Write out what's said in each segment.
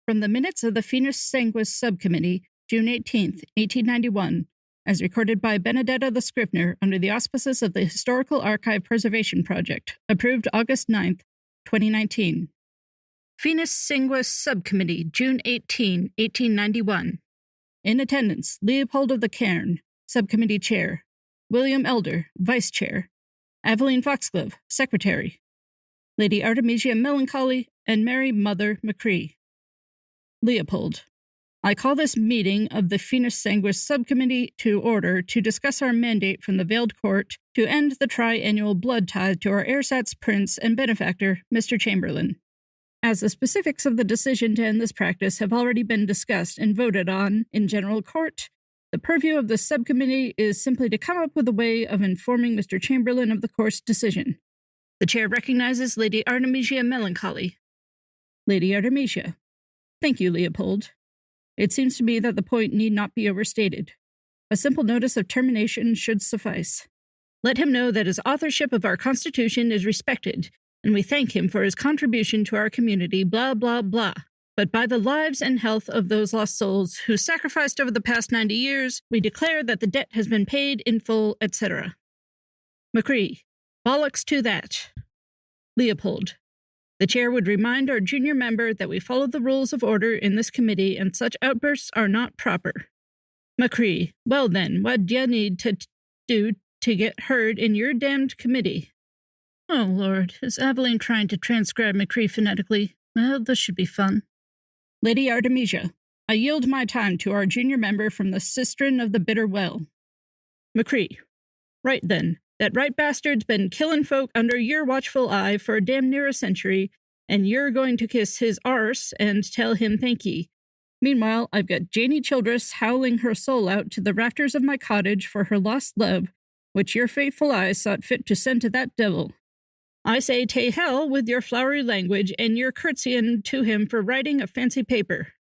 From the minutes of the Finis Sanguis Subcommittee, June 18, 1891, as recorded by Benedetta the Scrivener under the auspices of the Historical Archive Preservation Project, approved August 9, 2019. Finis Sanguis Subcommittee, June 18, 1891. In attendance, Leopold of the Cairn, Subcommittee Chair, William Elder, Vice Chair, Aveline Foxglove, Secretary, Lady Artemisia Melancholy, and Mary Mother McCree. Leopold. I call this meeting of the Finis Sanguis Subcommittee to order to discuss our mandate from the Veiled Court to end the tri-annual blood tithe to our ersatz prince and benefactor, Mr. Chamberlain. As the specifics of the decision to end this practice have already been discussed and voted on in general court, the purview of the subcommittee is simply to come up with a way of informing Mr. Chamberlain of the court's decision. The chair recognizes Lady Artemisia Melancholy. Lady Artemisia. Thank you, Leopold. It seems to me that the point need not be overstated. A simple notice of termination should suffice. Let him know that his authorship of our Constitution is respected, and we thank him for his contribution to our community, blah, blah, blah. But by the lives and health of those lost souls who sacrificed over the past 90 years, we declare that the debt has been paid in full, etc. McCree. Bollocks to that. Leopold. The chair would remind our junior member that we follow the rules of order in this committee and such outbursts are not proper. McCree. Well then, what d'ye need to do to get heard in your damned committee? Oh, Lord, is Aveline trying to transcribe McCree phonetically? Well, this should be fun. Lady Artemisia. I yield my time to our junior member from the Sistren of the Bitter Well. McCree. Right then. That right bastard's been killing folk under your watchful eye for damn near a century, and you're going to kiss his arse and tell him thank ye. Meanwhile, I've got Janie Childress howling her soul out to the rafters of my cottage for her lost love, which your faithful eyes sought fit to send to that devil. I say ta hell with your flowery language and your curtsying to him for writing a fancy paper.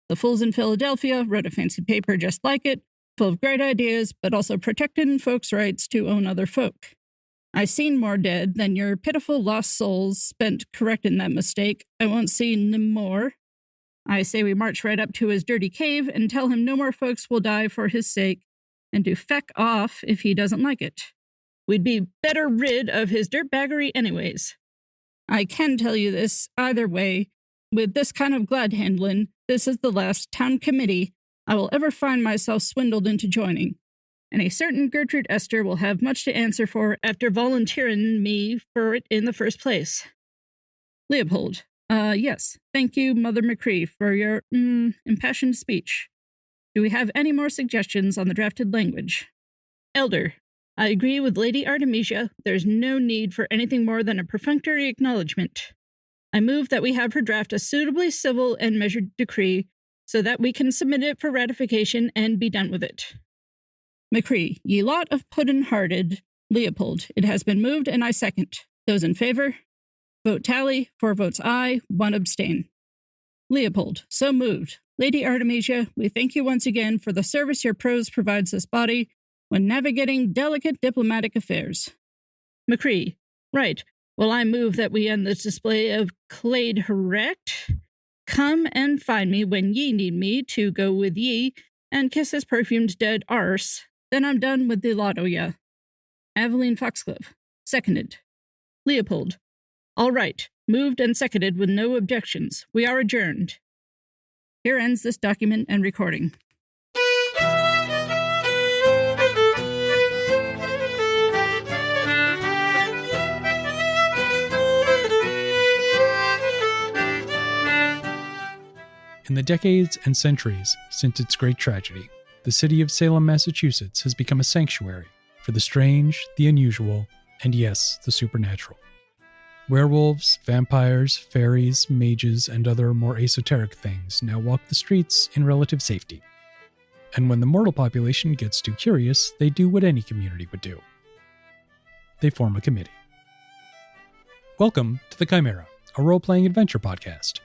The fools in Philadelphia wrote a fancy paper just like it, full of great ideas, but also protecting folks' rights to own other folk. I seen more dead than your pitiful lost souls spent correcting that mistake. I won't see more. I say we march right up to his dirty cave and tell him no more folks will die for his sake, and to feck off if he doesn't like it. We'd be better rid of his dirtbaggery anyways. I can tell you this either way. With this kind of glad handling, this is the last town committee I will ever find myself swindled into joining, and a certain Gertrude Esther will have much to answer for after volunteering me for it in the first place. Leopold. Yes, thank you, Mother McCree, for your, impassioned speech. Do we have any more suggestions on the drafted language? Elder. I agree with Lady Artemisia. There's no need for anything more than a perfunctory acknowledgement. I move that we have her draft a suitably civil and measured decree, so that we can submit it for ratification and be done with it. McCree, ye lot of puddin'-hearted. Leopold, it has been moved and I second. Those in favor? Vote tally, 4 votes aye, 1 abstain. Leopold, so moved. Lady Artemisia, we thank you once again for the service your prose provides this body when navigating delicate diplomatic affairs. McCree, right. Well, I move that we end this display of clade herect. Come and find me when ye need me to go with ye and kiss his perfumed dead arse. Then I'm done with the lot o' ya. Aveline Foxglove. Seconded. Leopold. All right. Moved and seconded with no objections. We are adjourned. Here ends this document and recording. In the decades and centuries since its great tragedy, the city of Salem, Massachusetts has become a sanctuary for the strange, the unusual, and yes, the supernatural. Werewolves, vampires, fairies, mages, and other more esoteric things now walk the streets in relative safety. And when the mortal population gets too curious, they do what any community would do. They form a committee. Welcome to The Chimera, a role-playing adventure podcast.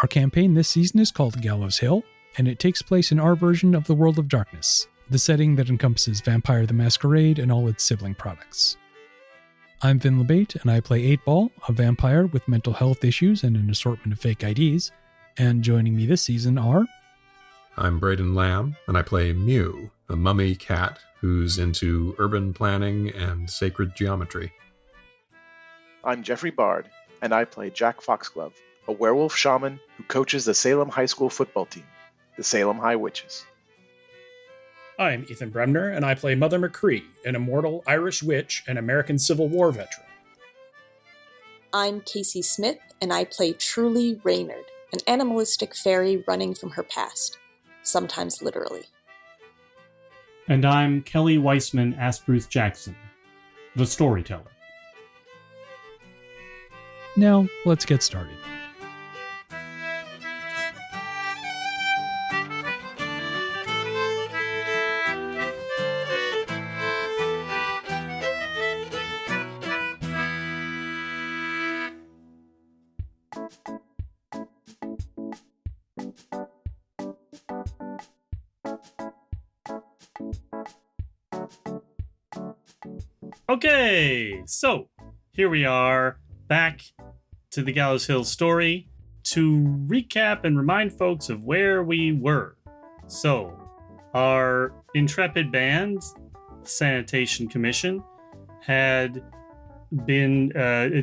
Our campaign this season is called Gallows Hill, and it takes place in our version of the World of Darkness, the setting that encompasses Vampire the Masquerade and all its sibling products. I'm Vin LeBate, and I play 8-Ball, a vampire with mental health issues and an assortment of fake IDs, And joining me this season are... I'm Braden Lamb, and I play Mew, a mummy cat who's into urban planning and sacred geometry. I'm Jeffrey Bard, and I play Jack Foxglove, a werewolf shaman who coaches the Salem High School football team, the Salem High Witches. I'm Ethan Bremner, and I play Mother McCree, an immortal Irish witch and American Civil War veteran. I'm Kacey Smith, and I play Truly Reynard, an animalistic fairy running from her past, sometimes literally. And I'm Kelly Weissman Asbruce Jackson, the storyteller. Now, let's get started. Okay, so here we are back to the Gallows Hill story to recap and remind folks of where we were. So, our intrepid band, Sanitation Commission, had been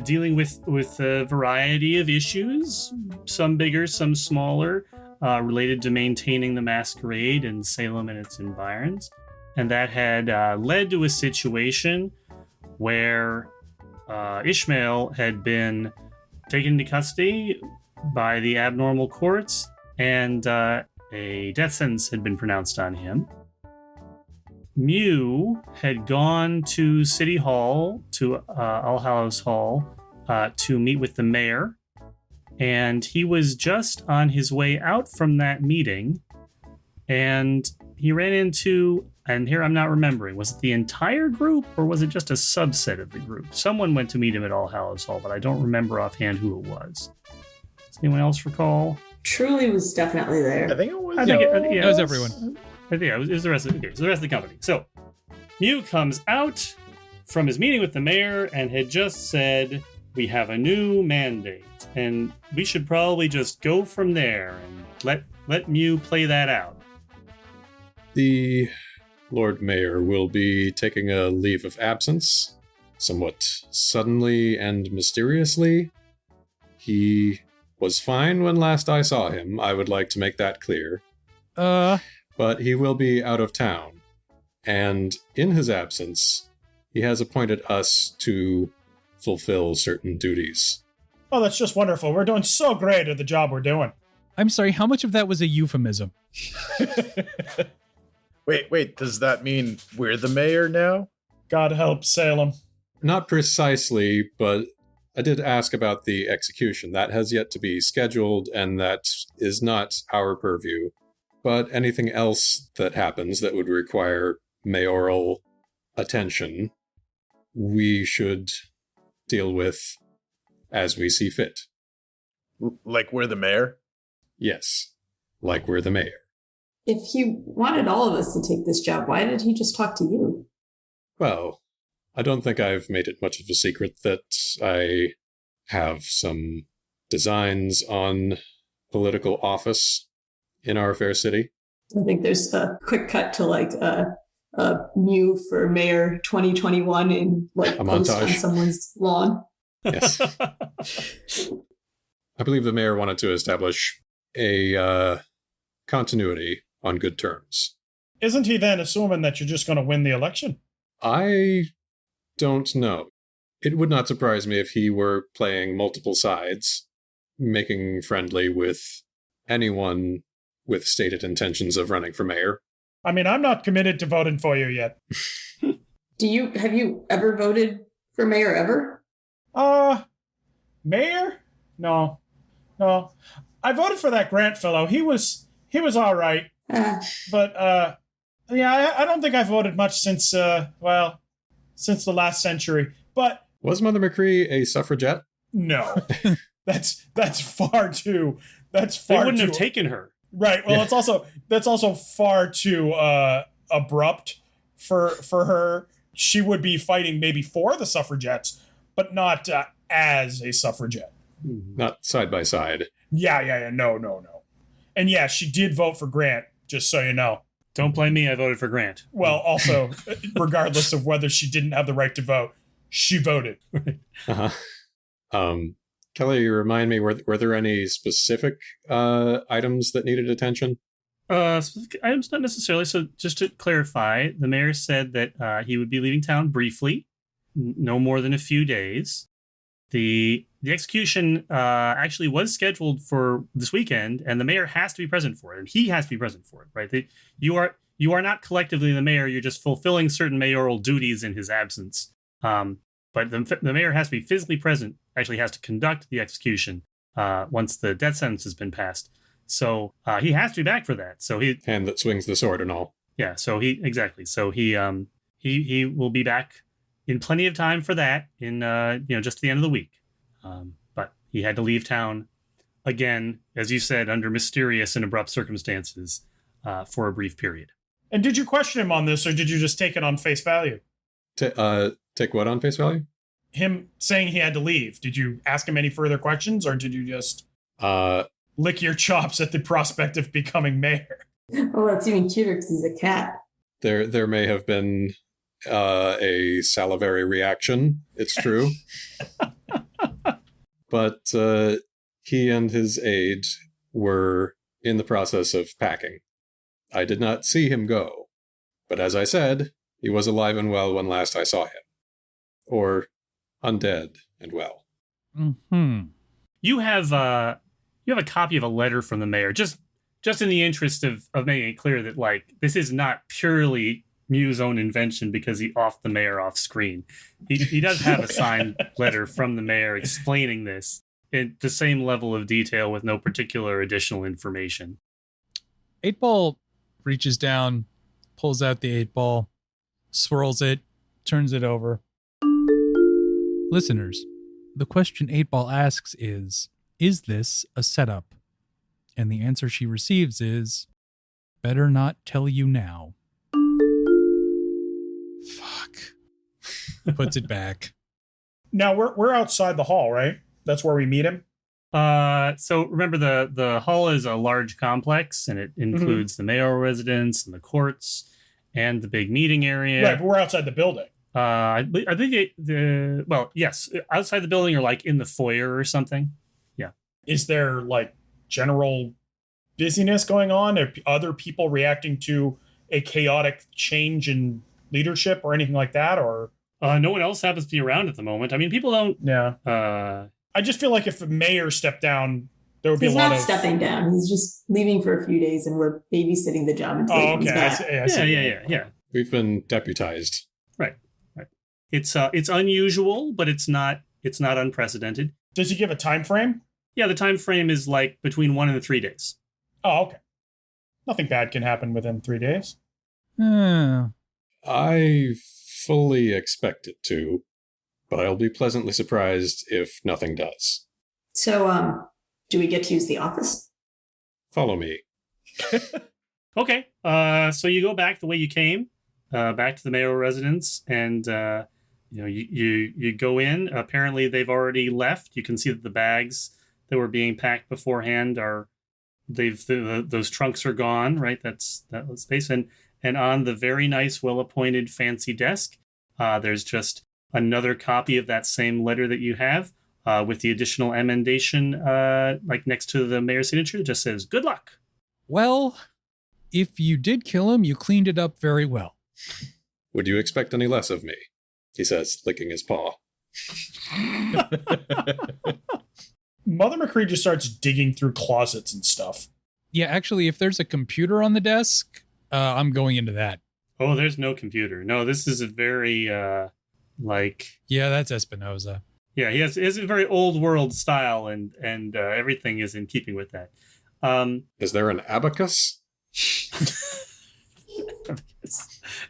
dealing with a variety of issues, some bigger, some smaller, related to maintaining the masquerade in Salem and its environs. And that had led to a situation where Ishmael had been taken into custody by the abnormal courts, and a death sentence had been pronounced on him. Mew had gone to City Hall, to All Hallows Hall, to meet with the mayor, and he was just on his way out from that meeting, and he ran into... And here I'm not remembering. Was it the entire group or was it just a subset of the group? Someone went to meet him at All Hallows Hall, but I don't remember offhand who it was. Does anyone else recall? Truly was definitely there. I think it was. It was everyone. It was the rest of the company. So Mew comes out from his meeting with the mayor and had just said, "We have a new mandate, and we should probably just go from there and let Mew play that out." The Lord Mayor will be taking a leave of absence, somewhat suddenly and mysteriously. He was fine when last I saw him, I would like to make that clear. But he will be out of town, and in his absence, he has appointed us to fulfill certain duties. Oh, that's just wonderful. We're doing so great at the job we're doing. I'm sorry, how much of that was a euphemism? Wait, does that mean we're the mayor now? God help Salem. Not precisely, but I did ask about the execution. That has yet to be scheduled, and that is not our purview. But anything else that happens that would require mayoral attention, we should deal with as we see fit. Like we're the mayor? Yes, like we're the mayor. If he wanted all of us to take this job, why did he just talk to you? Well, I don't think I've made it much of a secret that I have some designs on political office in our fair city. I think there's a quick cut to like a Mew for Mayor 2021 in like a post montage on someone's lawn. Yes. I believe the mayor wanted to establish a continuity on good terms. Isn't he then assuming that you're just going to win the election? I don't know. It would not surprise me if he were playing multiple sides, making friendly with anyone with stated intentions of running for mayor. I mean, I'm not committed to voting for you yet. Have you ever voted for mayor ever? Mayor? No. I voted for that Grant fellow. He was all right. But, yeah, I don't think I voted much since the last century. But was Mother McCree a suffragette? No. that's far too. They wouldn't have taken her. Right. Well, yeah. That's also far too abrupt for her. She would be fighting maybe for the suffragettes, but not as a suffragette. Not side by side. Yeah. No. And yeah, she did vote for Grant, just so you know. Don't blame me, I voted for Grant. Well, also, regardless of whether she didn't have the right to vote, she voted. Kelly, remind me, were there any specific items that needed attention? Specific items, not necessarily. So just to clarify, the mayor said that he would be leaving town briefly, no more than a few days. The execution actually was scheduled for this weekend, and the mayor has to be present for it, and he has to be present for it, right? You are not collectively the mayor; you're just fulfilling certain mayoral duties in his absence. But the mayor has to be physically present. Actually, has to conduct the execution once the death sentence has been passed. So he has to be back for that. So he hand that swings the sword and all. Yeah. So he will be back in plenty of time for that in just the end of the week. But he had to leave town again, as you said, under mysterious and abrupt circumstances for a brief period. And did you question him on this, or did you just take it on face value? Take what on face value? Him saying he had to leave. Did you ask him any further questions, or did you just lick your chops at the prospect of becoming mayor? Well, that's even cuter because he's a cat. There may have been a salivary reaction. It's true. But he and his aide were in the process of packing. I did not see him go. But as I said, he was alive and well when last I saw him. Or undead and well. Mm-hmm. You have a copy of a letter from the mayor, just in the interest of making it clear that, like, this is not purely Mew's own invention because he offed the mayor off screen. He does have a signed letter from the mayor explaining this in the same level of detail with no particular additional information. 8-Ball reaches down, pulls out the 8-ball, swirls it, turns it over. Listeners, the question 8-Ball asks is this a setup? And the answer she receives is, better not tell you now. Fuck. Puts it back. Now, we're outside the hall, right? That's where we meet him? So remember, the hall is a large complex, and it includes the mayoral residence and the courts and the big meeting area. Right, but we're outside the building. I think yes, outside the building or like in the foyer or something. Yeah. Is there like general busyness going on? Are other people reacting to a chaotic change in leadership or anything like that? Or no one else happens to be around at the moment. I mean, people don't. Yeah. I just feel like if the mayor stepped down, there would be a lot of... He's not stepping down. He's just leaving for a few days, and we're babysitting the job until he comes back. I see. Yeah. We've been deputized. Right. It's unusual, but it's not unprecedented. Does he give a time frame? Yeah, the time frame is like between 1 and 3 days. Oh, okay. Nothing bad can happen within 3 days. I fully expect it to, but I'll be pleasantly surprised if nothing does. So, do we get to use the office? Follow me. Okay. So you go back the way you came, back to the mayoral residence, and you go in. Apparently, they've already left. You can see that the bags that were being packed beforehand those trunks are gone. Right. That was space. And on the very nice, well-appointed, fancy desk, there's just another copy of that same letter that you have, with the additional emendation, like next to the mayor's signature. It just says, "Good luck." Well, if you did kill him, you cleaned it up very well. Would you expect any less of me? He says, licking his paw. Mother McCree just starts digging through closets and stuff. Yeah, actually, if there's a computer on the desk, I'm going into that. Oh, there's no computer. No, this is a very, Yeah, that's Espinoza. Yeah, he has a very old world style, and everything is in keeping with that. Is there an abacus?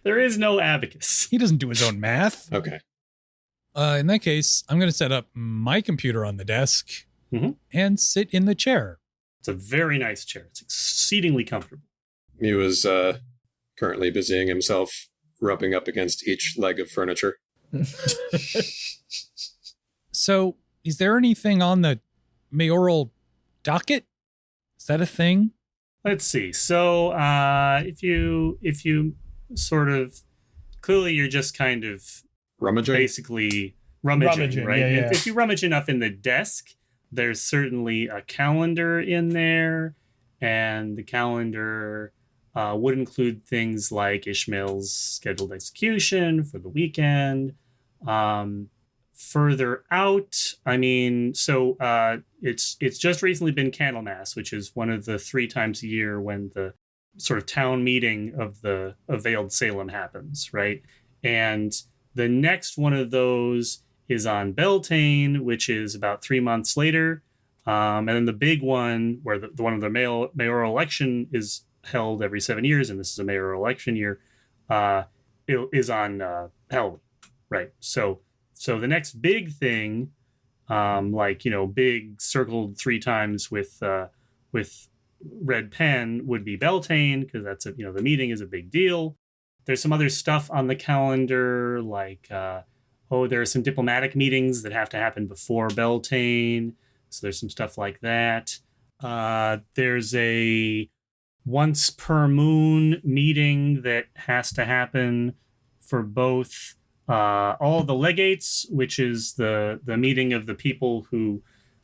There is no abacus. He doesn't do his own math. Okay. In that case, I'm going to set up my computer on the desk and sit in the chair. It's a very nice chair. It's exceedingly comfortable. Mew is currently busying himself rubbing up against each leg of furniture. So, is there anything on the Mayoral Docket? Is that a thing? Let's see. So if you sort of clearly you're just kind of Rummaging? basically rummaging, right? Yeah. If you rummage enough in the desk, there's certainly a calendar in there, and the calendar would include things like Ishmael's scheduled execution for the weekend. Further out, I mean, so it's just recently been Candlemas, which is one of the 3 times a year when the sort of town meeting of the Veiled Salem happens, right? And the next one of those is on Beltane, which is about 3 months later. And then the big one, where the one of the mayoral election is held every 7 years, and this is a mayoral election year, is on Halloween, right? So the next big thing, big circled 3 times with red pen would be Beltane, because that's the meeting is a big deal. There's some other stuff on the calendar, like there are some diplomatic meetings that have to happen before Beltane. So there's some stuff like that. There's a once per moon meeting that has to happen for both all the legates, which is the meeting of the people who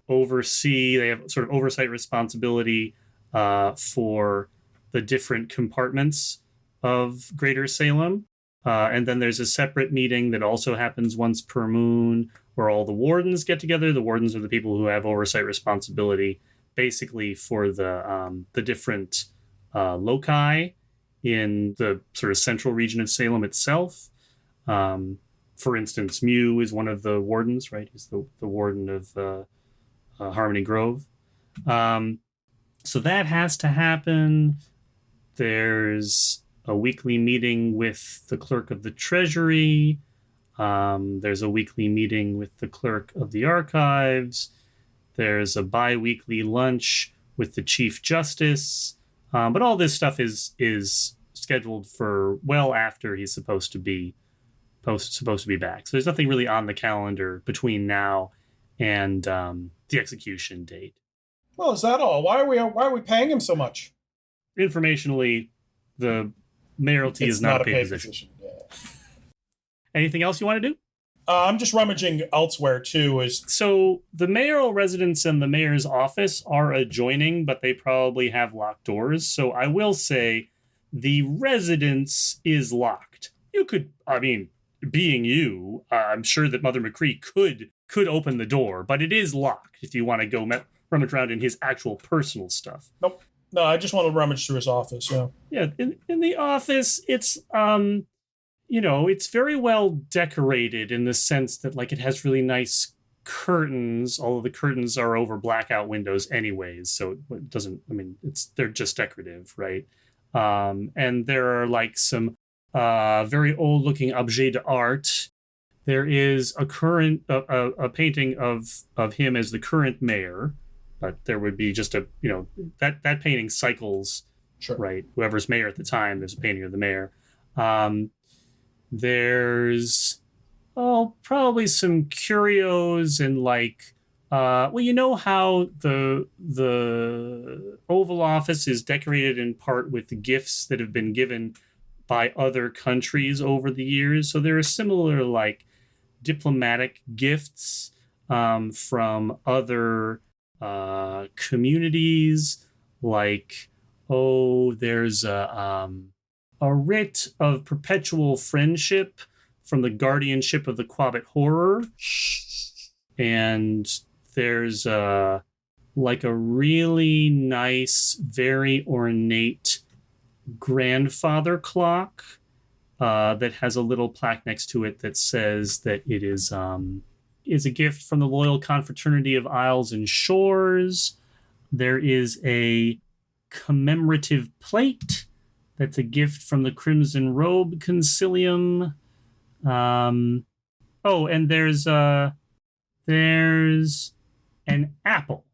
oversee, they have sort of oversight responsibility for the different compartments of Greater Salem. And then there's a separate meeting that also happens once per moon where all the wardens get together. The wardens are the people who have oversight responsibility basically for the different loci in the sort of central region of Salem itself. For instance, Mew is one of the wardens, right? He's the warden of Harmony Grove. So that has to happen. There's a weekly meeting with the clerk of the Treasury. There's a weekly meeting with the clerk of the Archives. There's a bi-weekly lunch with the Chief Justice. But all this stuff is scheduled for well after he's supposed to be back. So there's nothing really on the calendar between now and the execution date. Well, is that all? Why are we paying him so much? Informationally, the mayoralty is not a paid position. Yeah. Anything else you want to do? I'm just rummaging elsewhere too. So the mayoral residence and the mayor's office are adjoining, but they probably have locked doors. So I will say the residence is locked. You could, being you, I'm sure that Mother McCree could open the door, but it is locked if you want to go rummage around in his actual personal stuff. Nope. No, I just want to rummage through his office, yeah. Yeah, in the office, it's, it's very well decorated in the sense that, like, it has really nice curtains, although the curtains are over blackout windows anyways, so it doesn't, they're just decorative, right? And there are, like, some very old-looking objets d'art. There is a painting of him as the current mayor, but there would be just that painting cycles, sure. Right? Whoever's mayor at the time, there's a painting of the mayor. There's probably some curios and like you know how the Oval Office is decorated in part with gifts that have been given by other countries over the years. So there are similar like diplomatic gifts from other communities, like there's a writ of perpetual friendship from the guardianship of the Quabbit Horror, and there's a really nice, very ornate grandfather clock that has a little plaque next to it that says that it is a gift from the Loyal Confraternity of Isles and Shores. There is a commemorative plate that's a gift from the Crimson Robe Concilium. And there's an apple.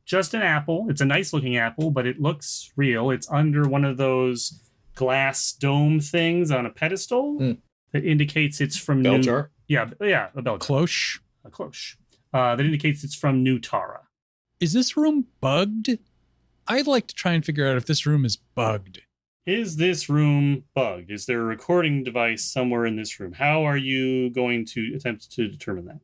Just an apple. It's a nice looking apple, but it looks real. It's under one of those glass dome things on a pedestal that indicates it's from bell jar. Yeah, a bell jar. Cloche. A cloche. That indicates it's from New Tara. Is this room bugged? I'd like to try and figure out if this room is bugged. Is this room bugged? Is there a recording device somewhere in this room? How are you going to attempt to determine that?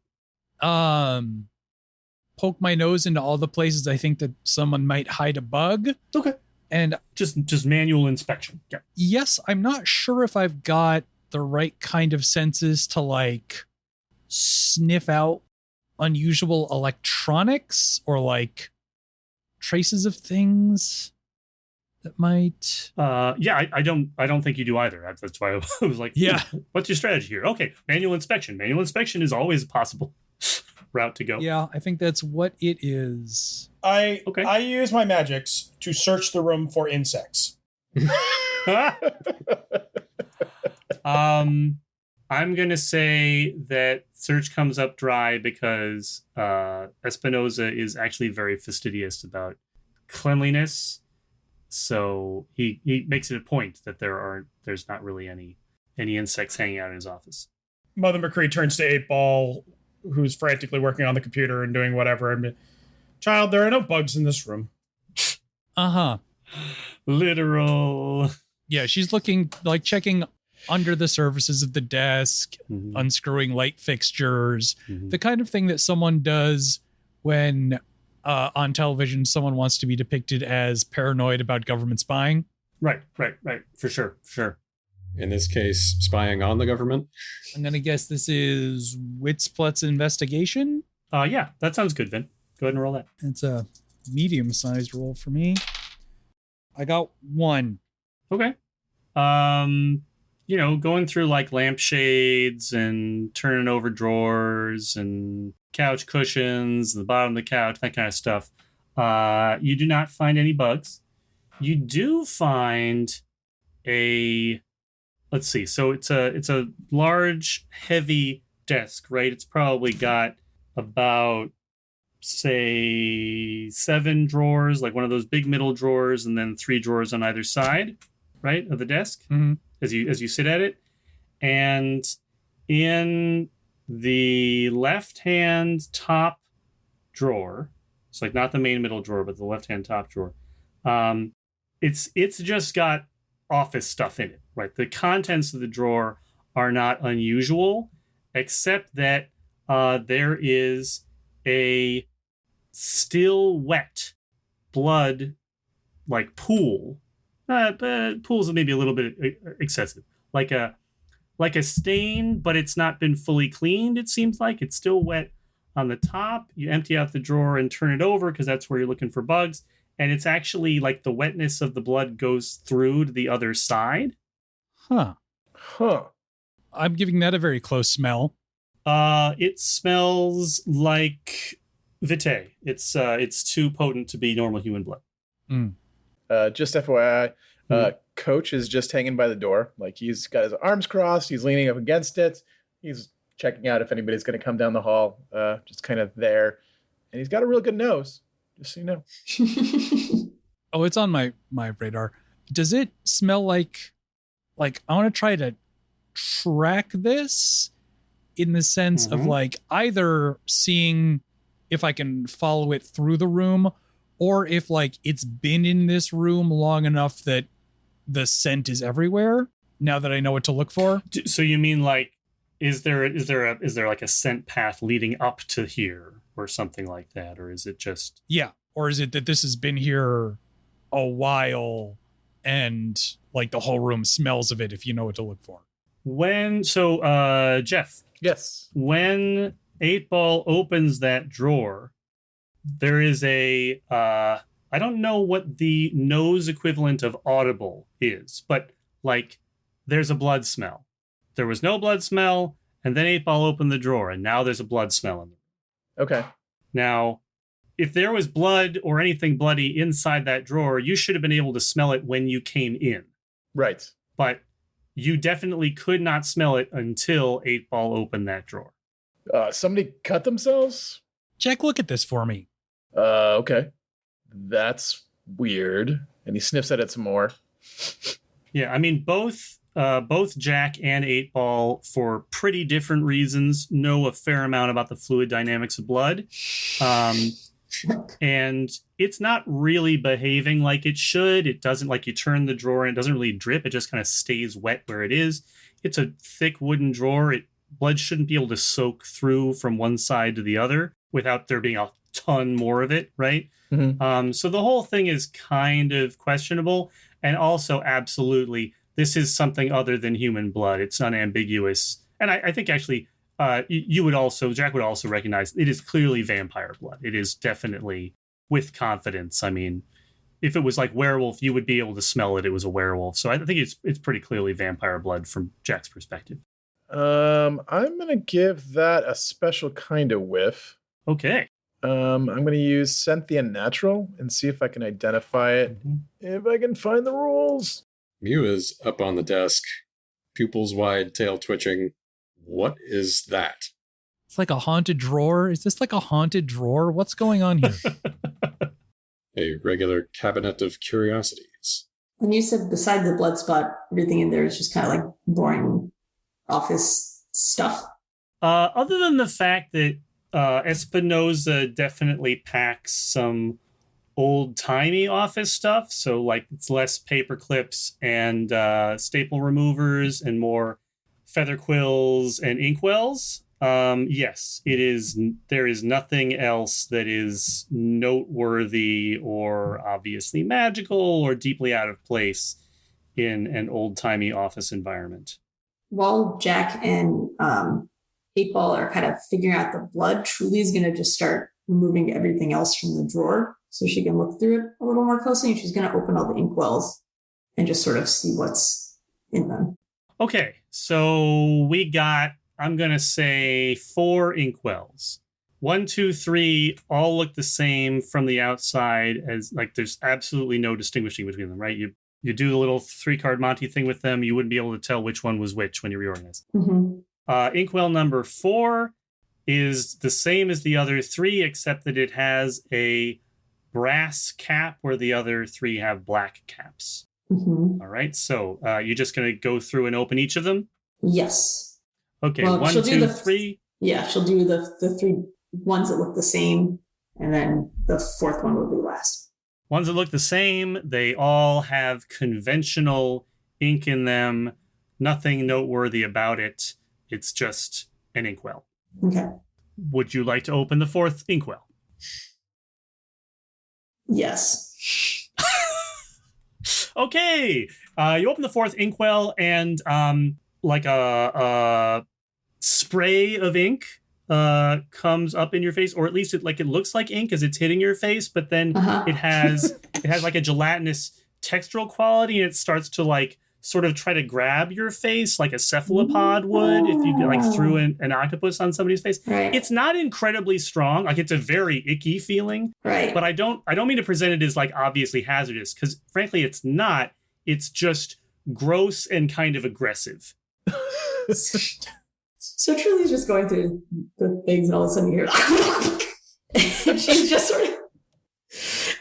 Poke my nose into all the places I think that someone might hide a bug. Okay. And just manual inspection. Yeah. Yes, I'm not sure if I've got the right kind of senses to like sniff out unusual electronics or like traces of things that might I don't think you do either. That's why I was like, yeah, what's your strategy here? Okay, manual inspection is always a possible route to go. Yeah, I think that's what it is. I use my magics to search the room for insects. I'm gonna say that search comes up dry because Espinoza is actually very fastidious about cleanliness. So he makes it a point that there's not really any insects hanging out in his office. Mother McCree turns to 8-Ball, who's frantically working on the computer and doing whatever. And, child, there are no bugs in this room. Uh-huh. Literal. Yeah, she's looking, like checking under the surfaces of the desk, unscrewing light fixtures, the kind of thing that someone does when on television someone wants to be depicted as paranoid about government spying. Right. For sure. In this case, spying on the government. I'm going to guess this is Witzplut's investigation. Yeah, that sounds good, Vin. Go ahead and roll that. It's a medium-sized roll for me. I got 1. Okay. Going through like lampshades and turning over drawers and couch cushions, the bottom of the couch, that kind of stuff. You do not find any bugs. You do find let's see. So it's a large, heavy desk, right? It's probably got about, say, 7 drawers, like one of those big middle drawers, and then 3 drawers on either side, right, of the desk. As you sit at it. And in the left-hand top drawer, it's like not the main middle drawer, but the left-hand top drawer, it's just got office stuff in it, right? The contents of the drawer are not unusual, except that there is a still wet blood like pool. Pools are maybe a little bit excessive. Like a stain, but it's not been fully cleaned, it seems like. It's still wet on the top. You empty out the drawer and turn it over because that's where you're looking for bugs. And it's actually like the wetness of the blood goes through to the other side. Huh. I'm giving that a very close smell. It smells like vitae. It's too potent to be normal human blood. Just FYI, Coach is just hanging by the door. Like, he's got his arms crossed. He's leaning up against it. He's checking out if anybody's going to come down the hall. Just kind of there. And he's got a real good nose, just so you know. Oh, it's on my radar. Does it smell like I want to try to track this in the sense of like either seeing if I can follow it through the room, or if like it's been in this room long enough that the scent is everywhere now that I know what to look for. So you mean like, is there like a scent path leading up to here or something like that? Or is it just... Yeah. Or is it that this has been here a while and like the whole room smells of it if you know what to look for? Jeff. Yes. When 8-Ball opens that drawer, there is I don't know what the nose equivalent of audible is, but like there's a blood smell. There was no blood smell, and then 8-Ball opened the drawer, and now there's a blood smell in there. Okay. Now, if there was blood or anything bloody inside that drawer, you should have been able to smell it when you came in. Right. But you definitely could not smell it until 8-Ball opened that drawer. Somebody cut themselves? Jack, look at this for me. Okay. That's weird. And he sniffs at it some more. Yeah, I mean, both Jack and 8-Ball, for pretty different reasons, know a fair amount about the fluid dynamics of blood. and it's not really behaving like it should. It doesn't, like, you turn the drawer and it doesn't really drip. It just kind of stays wet where it is. It's a thick wooden drawer. Blood shouldn't be able to soak through from one side to the other without there being a ton more of it, right? Mm-hmm. So the whole thing is kind of questionable. And also, absolutely, this is something other than human blood. It's unambiguous. And I think actually, Jack would also recognize it is clearly vampire blood. It is definitely with confidence. I mean, if it was like werewolf, you would be able to smell it. It was a werewolf. So I think it's pretty clearly vampire blood from Jack's perspective. I'm going to give that a special kind of whiff. Okay. I'm going to use Sentient Natural and see if I can identify it. Mm-hmm. If I can find the rules. Mew is up on the desk, pupils wide, tail twitching. What is that? It's like a haunted drawer. Is this like a haunted drawer? What's going on here? A regular cabinet of curiosities. And you said beside the blood spot, everything in there is just kind of like boring office stuff. Other than the fact that Espinosa definitely packs some old-timey office stuff, so like it's less paper clips and staple removers and more feather quills and inkwells. Yes, it is. There is nothing else that is noteworthy or obviously magical or deeply out of place in an old-timey office environment. While Jack and 8-Ball are kind of figuring out the blood, Truly's going to just start removing everything else from the drawer so she can look through it a little more closely, and she's going to open all the inkwells and just sort of see what's in them. Okay, so we got, I'm going to say 4 inkwells. 1, 2, 3 all look the same from the outside, as like there's absolutely no distinguishing between them, right? You do the little 3-card Monty thing with them, you wouldn't be able to tell which one was which when you reorganize. Mm-hmm. Inkwell number 4 is the same as the other 3, except that it has a brass cap where the other 3 have black caps. Mm-hmm. All right, so you're just going to go through and open each of them? Yes. Okay, well, 1, 2, 3. Yeah, she'll do the 3 ones that look the same, and then the 4th one will be last. Ones that look the same, they all have conventional ink in them. Nothing noteworthy about it. It's just an inkwell. Okay. Would you like to open the 4th inkwell? Yes. Okay. You open the 4th inkwell and like a spray of ink comes up in your face, or at least it looks like ink as it's hitting your face, but then it has like a gelatinous textural quality, and it starts to like sort of try to grab your face like a cephalopod would if you like threw an octopus on somebody's face. Right. It's not incredibly strong. Like, it's a very icky feeling. Right. But I don't mean to present it as like obviously hazardous, because frankly it's not. It's just gross and kind of aggressive. So Truly's just going through the things, and all of a sudden you hear, and she's just sort of,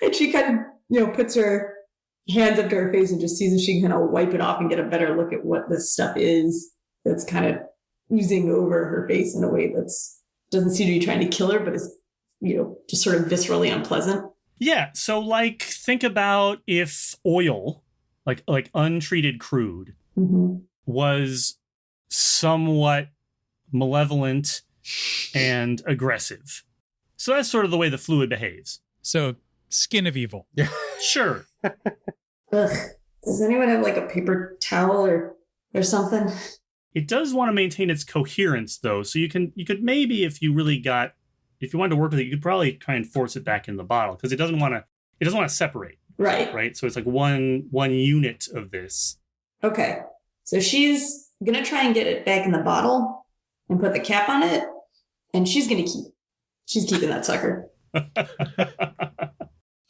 and she kind of, puts her hands up to her face and just sees if she can kind of wipe it off and get a better look at what this stuff is that's kind of oozing over her face in a way that's doesn't seem to be trying to kill her, but is, just sort of viscerally unpleasant. Yeah. So like, think about if oil, like untreated crude, was somewhat malevolent and aggressive. So that's sort of the way the fluid behaves. So, skin of evil. Yeah. Sure. Ugh. Does anyone have like a paper towel or something? It does want to maintain its coherence though. So you could maybe, if you wanted to work with it, you could probably try and force it back in the bottle, because it doesn't want to separate. Right. So it's like one unit of this. Okay. So she's going to try and get it back in the bottle and put the cap on it, and she's going to keep it. She's keeping that sucker.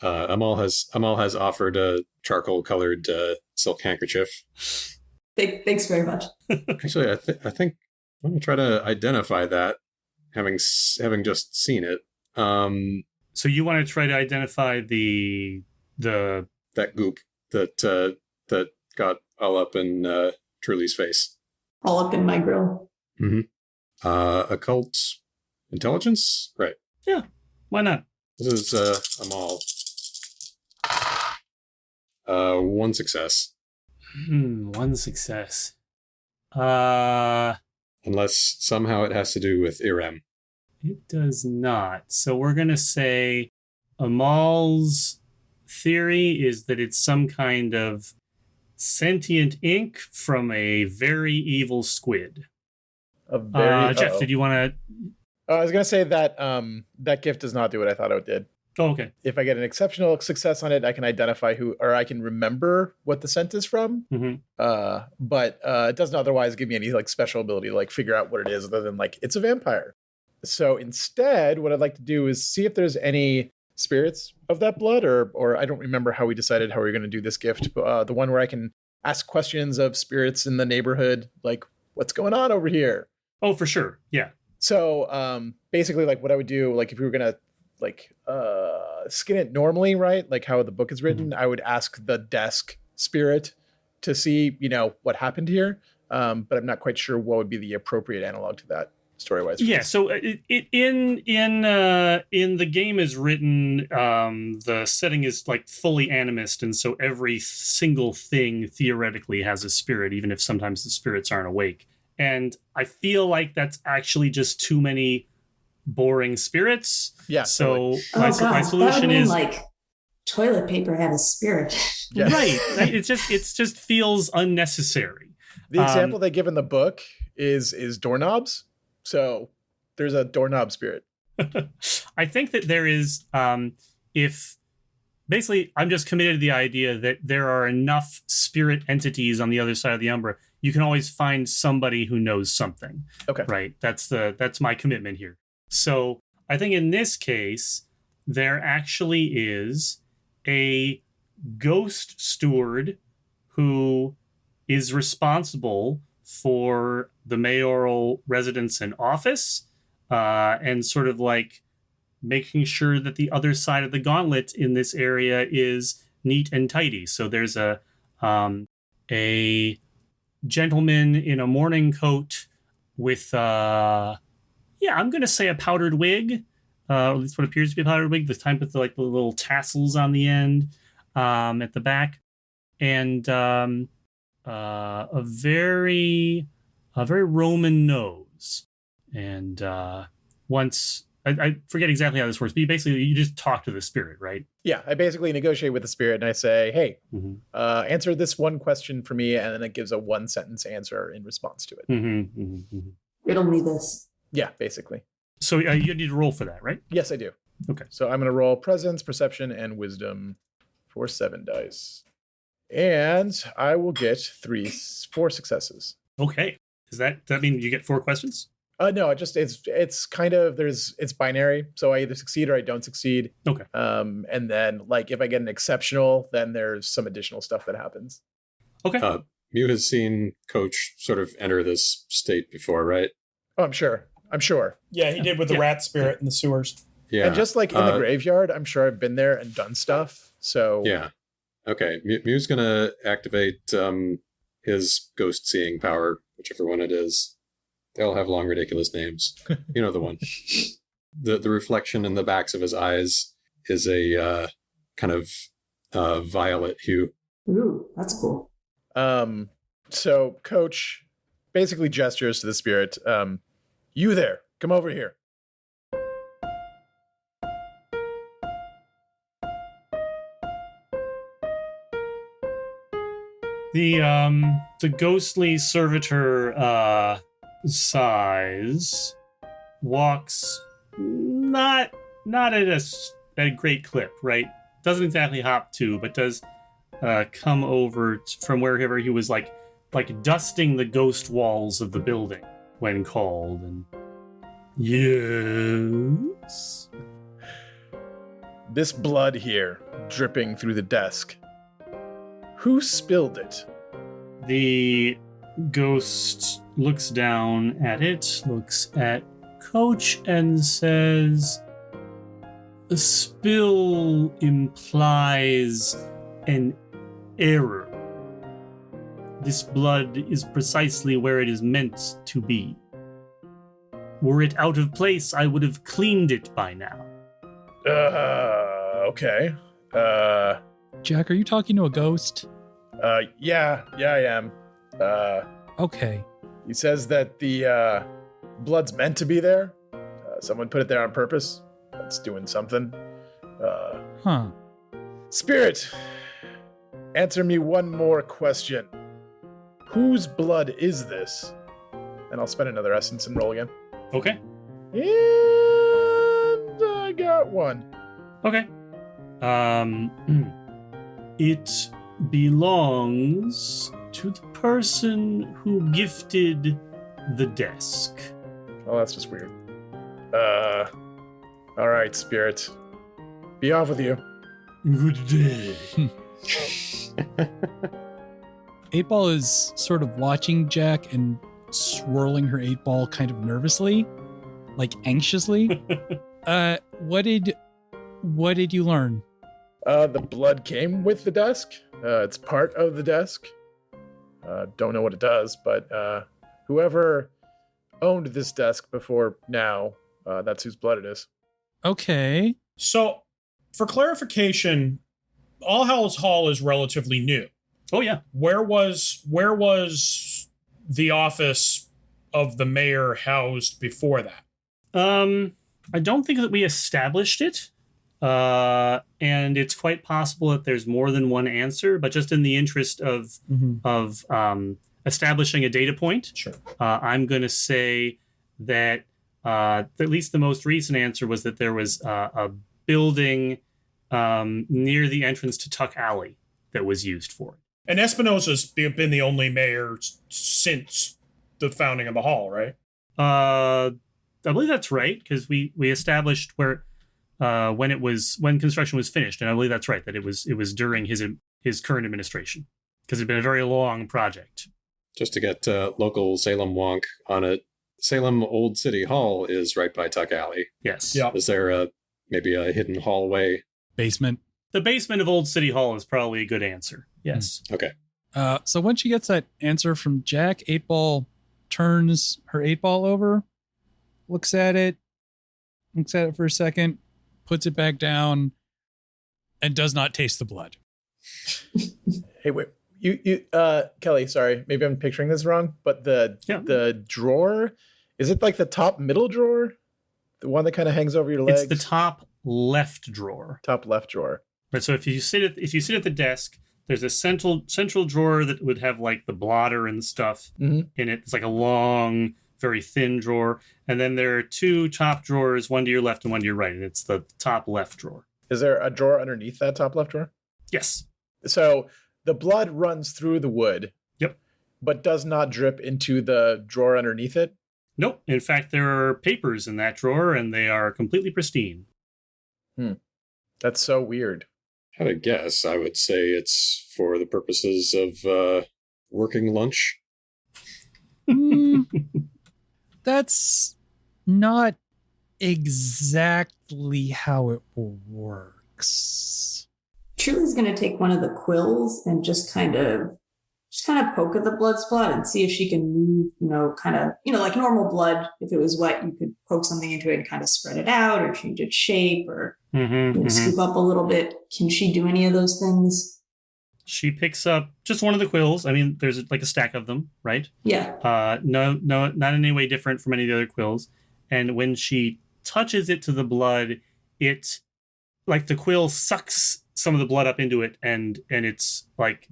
Amal has offered a charcoal-colored silk handkerchief. Thanks very much. Actually, I think I'm going to try to identify that, having just seen it. So you want to try to identify that goop that got all up in Truly's face. All up in my grill. Mm-hmm. Occult Intelligence? Right. Yeah, why not? This is Amal. 1 success. One success. Unless somehow it has to do with Irem. It does not. So we're going to say Amal's theory is that it's some kind of sentient ink from a very evil squid. Jeff, did you want to... I was going to say that that gift does not do what I thought it did. Oh, okay. If I get an exceptional success on it, I can identify I can remember what the scent is from. Mm-hmm. But it doesn't otherwise give me any like special ability to like figure out what it is other than like it's a vampire. So instead, what I'd like to do is see if there's any spirits of that blood, or I don't remember how we decided how we were going to do this gift. But, the one where I can ask questions of spirits in the neighborhood, like what's going on over here. Oh, for sure. Yeah. So basically, like what I would do, like if we were gonna like skin it normally, right? Like how the book is written, I would ask the desk spirit to see, what happened here. But I'm not quite sure what would be the appropriate analog to that story-wise. Yeah. So in the game is written, the setting is like fully animist, and so every single thing theoretically has a spirit, even if sometimes the spirits aren't awake. And I feel like that's actually just too many boring spirits. Yeah. So totally. my solution is like toilet paper had a spirit. Yes. Right. It just feels unnecessary. The example they give in the book is doorknobs. So there's a doorknob spirit. I think that there is, if basically I'm just committed to the idea that there are enough spirit entities on the other side of the Umbra. You can always find somebody who knows something. Okay. Right. That's my commitment here. So I think in this case, there actually is a ghost steward who is responsible for the mayoral residence and office, and sort of like making sure that the other side of the gauntlet in this area is neat and tidy. So there's a gentleman in a morning coat with, I'm going to say a powdered wig, at least what appears to be a powdered wig, the type with the little tassels on the end, at the back, and a very Roman nose. And once I forget exactly how this works, but you just talk to the spirit, right? Yeah, I basically negotiate with the spirit and I say, hey, answer this one question for me, and then it gives a 1-sentence answer in response to it. Riddle me this. Yeah, basically. So you need to roll for that, right? Yes, I do. Okay. So I'm going to roll presence, perception, and wisdom for 7 dice. And I will get 4 successes. Okay. Does that mean you get 4 questions? No, it's kind of it's binary. So I either succeed or I don't succeed. Okay. And then like if I get an exceptional, then there's some additional stuff that happens. Okay. Mew has seen Coach sort of enter this state before, right? Oh, I'm sure. Yeah, he did with the rat spirit in the sewers. Yeah. And just like in the graveyard, I'm sure I've been there and done stuff. So yeah. Okay. Mew's gonna activate his ghost seeing power, whichever one it is. They all have long, ridiculous names. You know the one. The reflection in the backs of his eyes is a kind of violet hue. Ooh, that's cool. So Coach basically gestures to the spirit, you there, come over here. The ghostly servitor size walks not at a great clip, right? Doesn't exactly hop to, but does come over from wherever he was like dusting the ghost walls of the building when called. And yes, this blood here dripping through the desk. Who spilled it? The ghost looks down at it, looks at Coach, and says, "A spill implies an error. This blood is precisely where it is meant to be. Were it out of place, I would have cleaned it by now." Okay. Jack, are you talking to a ghost? Yeah, I am. Okay. He says that the blood's meant to be there. Someone put it there on purpose. That's doing something. Huh. Spirit, answer me one more question. Whose blood is this? And I'll spend another essence and roll again. Okay. And I got one. Okay. It belongs to the person who gifted the desk. Oh, that's just weird. All right, Spirit. Be off with you. Good day. 8-Ball is sort of watching Jack and swirling her 8-ball kind of nervously, like anxiously. What did you learn? The blood came with the desk. It's part of the desk. Don't know what it does, but whoever owned this desk before now, that's whose blood it is. Okay. So, for clarification, All Hallows Hall is relatively new. Oh yeah. Where was the office of the mayor housed before that? I don't think that we established it. And it's quite possible that there's more than one answer, but just in the interest of establishing a data point, Sure. I'm going to say that at least the most recent answer was that there was a building near the entrance to Tuck Alley that was used for it. And Espinosa's been the only mayor since the founding of the hall, right? I believe that's right, because we established where when construction was finished, and I believe that's right, that it was during his current administration, because it'd been a very long project. Just to get local Salem wonk on it, Salem Old City Hall is right by Tuck Alley. Yes. Yeah. Is there maybe a hidden hallway? Basement. The basement of Old City Hall is probably a good answer. Yes. Okay. So when she gets that answer from Jack, 8-Ball turns her 8-ball over, looks at it for a second, puts it back down, and does not taste the blood. Hey, wait. You Kelly, sorry, maybe I'm picturing this wrong, but the drawer, is it like the top middle drawer? The one that kind of hangs over your legs? It's the top left drawer. Top left drawer. Right. So if you sit at the desk, there's a central drawer that would have like the blotter and stuff in it. It's like a long, very thin drawer. And then there are two top drawers, one to your left and one to your right. And it's the top left drawer. Is there a drawer underneath that top left drawer? Yes. So the blood runs through the wood. Yep. But does not drip into the drawer underneath it? Nope. In fact, there are papers in that drawer and they are completely pristine. That's so weird. Had a guess. I would say it's for the purposes of working lunch. That's not exactly how it works. Truly's going to take one of the quills and just kind of poke at the blood spot and see if she can move, like normal blood. If it was wet, you could poke something into it and kind of spread it out or change its shape or scoop up a little bit. Can she do any of those things? She picks up just one of the quills. I mean, there's like a stack of them, right? Yeah. No, not in any way different from any of the other quills. And when she touches it to the blood, it, like the quill sucks some of the blood up into it, and it's like,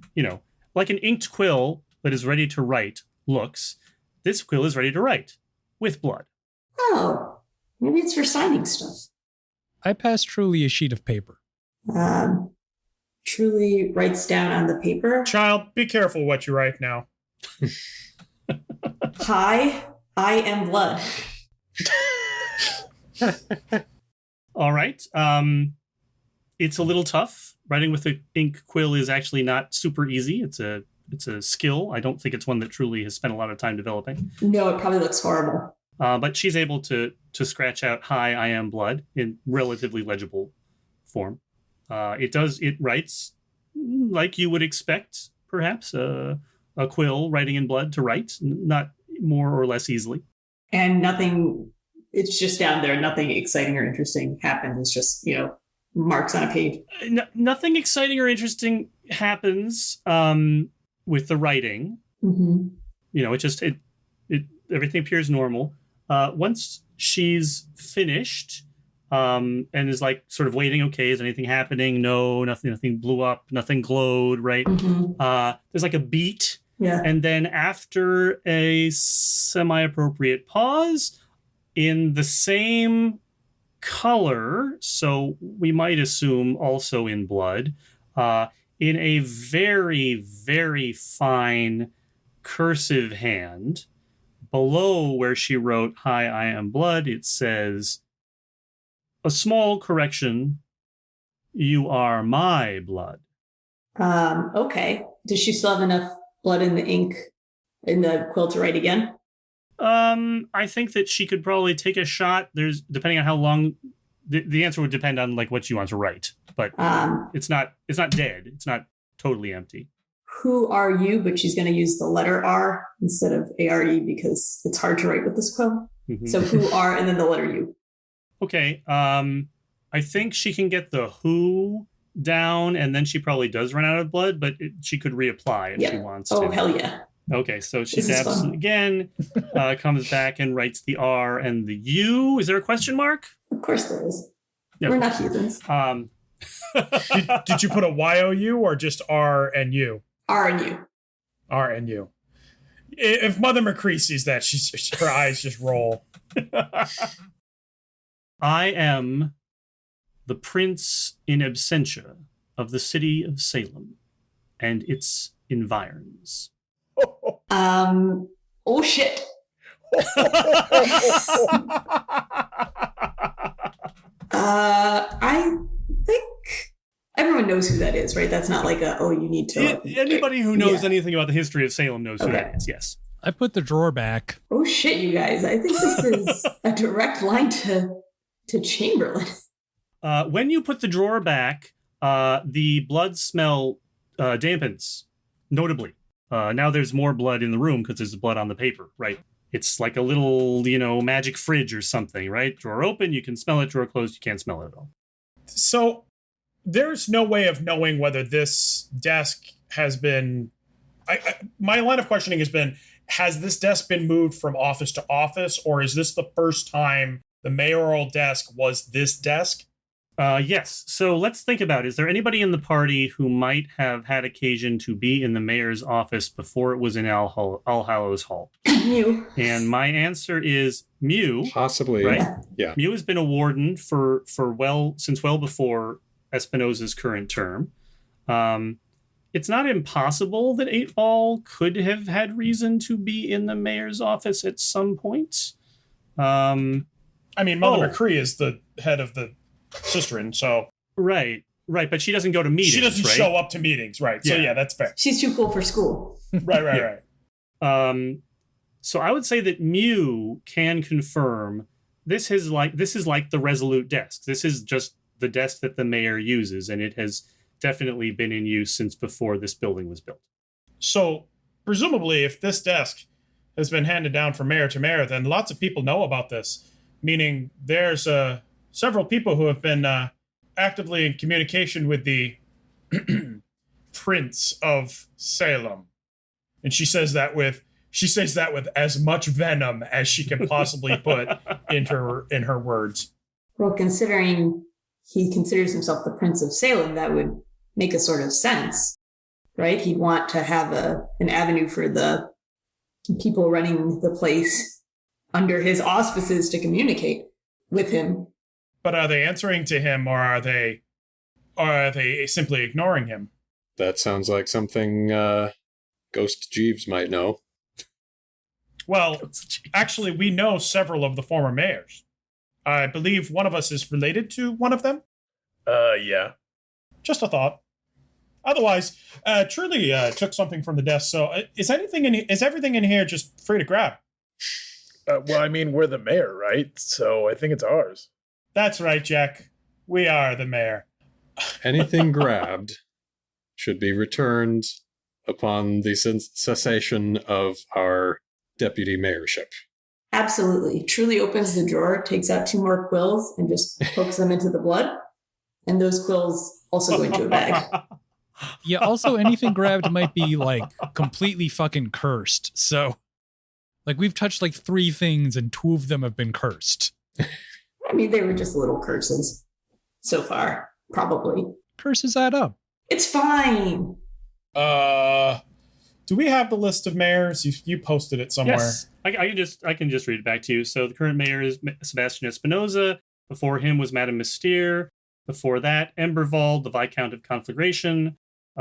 like an inked quill that is ready to write looks. This quill is ready to write with blood. Oh, maybe it's for signing stuff. I pass Truly a sheet of paper. Truly writes down on the paper. Child, be careful what you write now. Hi, I am blood. All right. It's a little tough. Writing with the ink quill is actually not super easy. It's a skill. I don't think it's one that Truly has spent a lot of time developing. No, it probably looks horrible. But she's able to scratch out "Hi, I am blood" in relatively legible form. It writes like you would expect, perhaps, a quill writing in blood to write, not more or less easily. And nothing It's just down there. Nothing exciting or interesting happens. It's just, marks on a page. Nothing exciting or interesting happens with the writing. Mm-hmm. It everything appears normal. Once she's finished and is like sort of waiting, okay, is anything happening? No, nothing blew up, nothing glowed, right? Mm-hmm. There's like a beat. Yeah. And then after a semi-appropriate pause, in the same color, so we might assume also in blood, in a very, very fine cursive hand, below where she wrote, "Hi, I am blood," it says, "A small correction, you are my blood." Okay. Does she still have enough blood in the ink in the quill to write again? I think that she could probably take a shot. There's, depending on how long, the answer would depend on like what you want to write. But it's not dead. It's not totally empty. Who are you? But she's going to use the letter R instead of ARE because it's hard to write with this quill. Mm-hmm. So who are and then the letter U. Okay. I think she can get the who down, and then she probably does run out of blood, but she could reapply if she wants to. Oh, hell yeah. Okay, so she dabs again, comes back and writes the R and the U. Is there a question mark? Of course there is. Yeah, we're not heathens. Did you put a Y-O-U or just R and U? R and U. R and U. If Mother McCree sees that, her eyes just roll. I am the prince in absentia of the city of Salem and its environs. Oh shit. I think everyone knows who that is, right? That's not like you need to. Anybody who knows anything about the history of Salem knows who that is, yes. I put the drawer back. Oh shit, you guys. I think this is a direct line to Chamberlain. When you put the drawer back, the blood smell dampens, notably. Now there's more blood in the room because there's blood on the paper, right? It's like a little, magic fridge or something, right? Drawer open, you can smell it. Drawer closed, you can't smell it at all. So there's no way of knowing whether this desk has been... my line of questioning has been, has this desk been moved from office to office, or is this the first time the mayoral desk was this desk? Yes. So let's think about it. Is there anybody in the party who might have had occasion to be in the mayor's office before it was in All Hallows Hall? Mew. And my answer is Mew. Possibly. Right? Yeah. Mew has been a warden since well before Espinosa's current term. It's not impossible that 8-Ball could have had reason to be in the mayor's office at some point. Mother McCree is the head of the Sisterin, so... Right, but she doesn't go to meetings, She doesn't show up to meetings, right. Yeah. So yeah, that's fair. She's too cool for school. Right. So I would say that Mew can confirm this is like the Resolute desk. This is just the desk that the mayor uses, and it has definitely been in use since before this building was built. So presumably, if this desk has been handed down from mayor to mayor, then lots of people know about this, meaning there's several people who have been actively in communication with the Prince of Salem. And she says that with as much venom as she can possibly put in her words. Well, considering he considers himself the Prince of Salem, that would make a sort of sense, right? He'd want to have an avenue for the people running the place under his auspices to communicate with him. But are they answering to him, or are they simply ignoring him? That sounds like something Ghost Jeeves might know. Well, actually, we know several of the former mayors. I believe one of us is related to one of them. Yeah. Just a thought. Otherwise, Truly took something from the desk. So, is everything in here just free to grab? We're the mayor, right? So I think it's ours. That's right, Jack. We are the mayor. Anything grabbed should be returned upon the cessation of our deputy mayorship. Absolutely. Truly opens the drawer, takes out 2 more quills, and just pokes them into the blood. And those quills also go into a bag. Yeah, also anything grabbed might be like completely fucking cursed. So, like, we've touched like 3 things and 2 of them have been cursed. I mean, they were just little curses so far, probably. Curses add up. It's fine. Do we have the list of mayors? You posted it somewhere. Yes, I can just read it back to you. So the current mayor is Sebastian Espinoza. Before him was Madame Mystere. Before that, Embervald, the Viscount of Conflagration.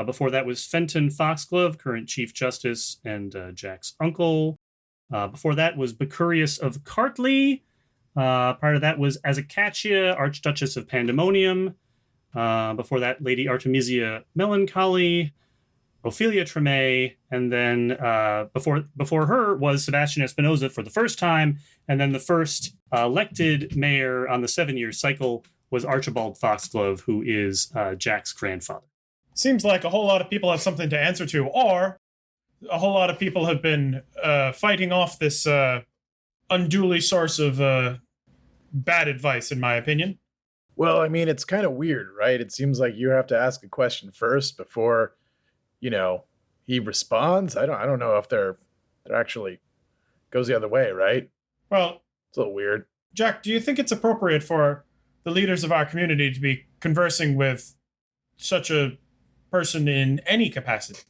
Before that was Fenton Foxglove, current Chief Justice and Jack's uncle. Before that was Becurius of Cartley. Prior to that was Azacatia, Archduchess of Pandemonium. Before that, Lady Artemisia Melancholy, Ophelia Tremay, and then before her was Sebastian Espinoza for the first time, and then the first elected mayor on the 7-year cycle was Archibald Foxglove, who is Jack's grandfather. Seems like a whole lot of people have something to answer to, or a whole lot of people have been fighting off this unduly source of bad advice, in my opinion. Well, I mean, it's kind of weird, right? It seems like you have to ask a question first before, he responds. I don't know if they're actually goes the other way, right? Well, it's a little weird. Jack, do you think it's appropriate for the leaders of our community to be conversing with such a person in any capacity?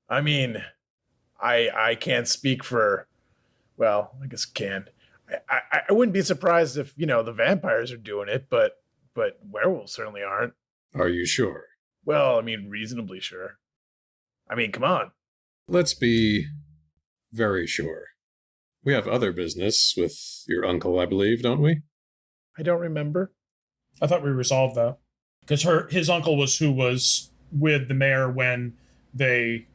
I mean, I can't speak for, well, I guess I can. I wouldn't be surprised if, the vampires are doing it, but werewolves certainly aren't. Are you sure? Well, I mean, reasonably sure. I mean, come on. Let's be very sure. We have other business with your uncle, I believe, don't we? I don't remember. I thought we resolved, though. Because his uncle was who was with the mayor when they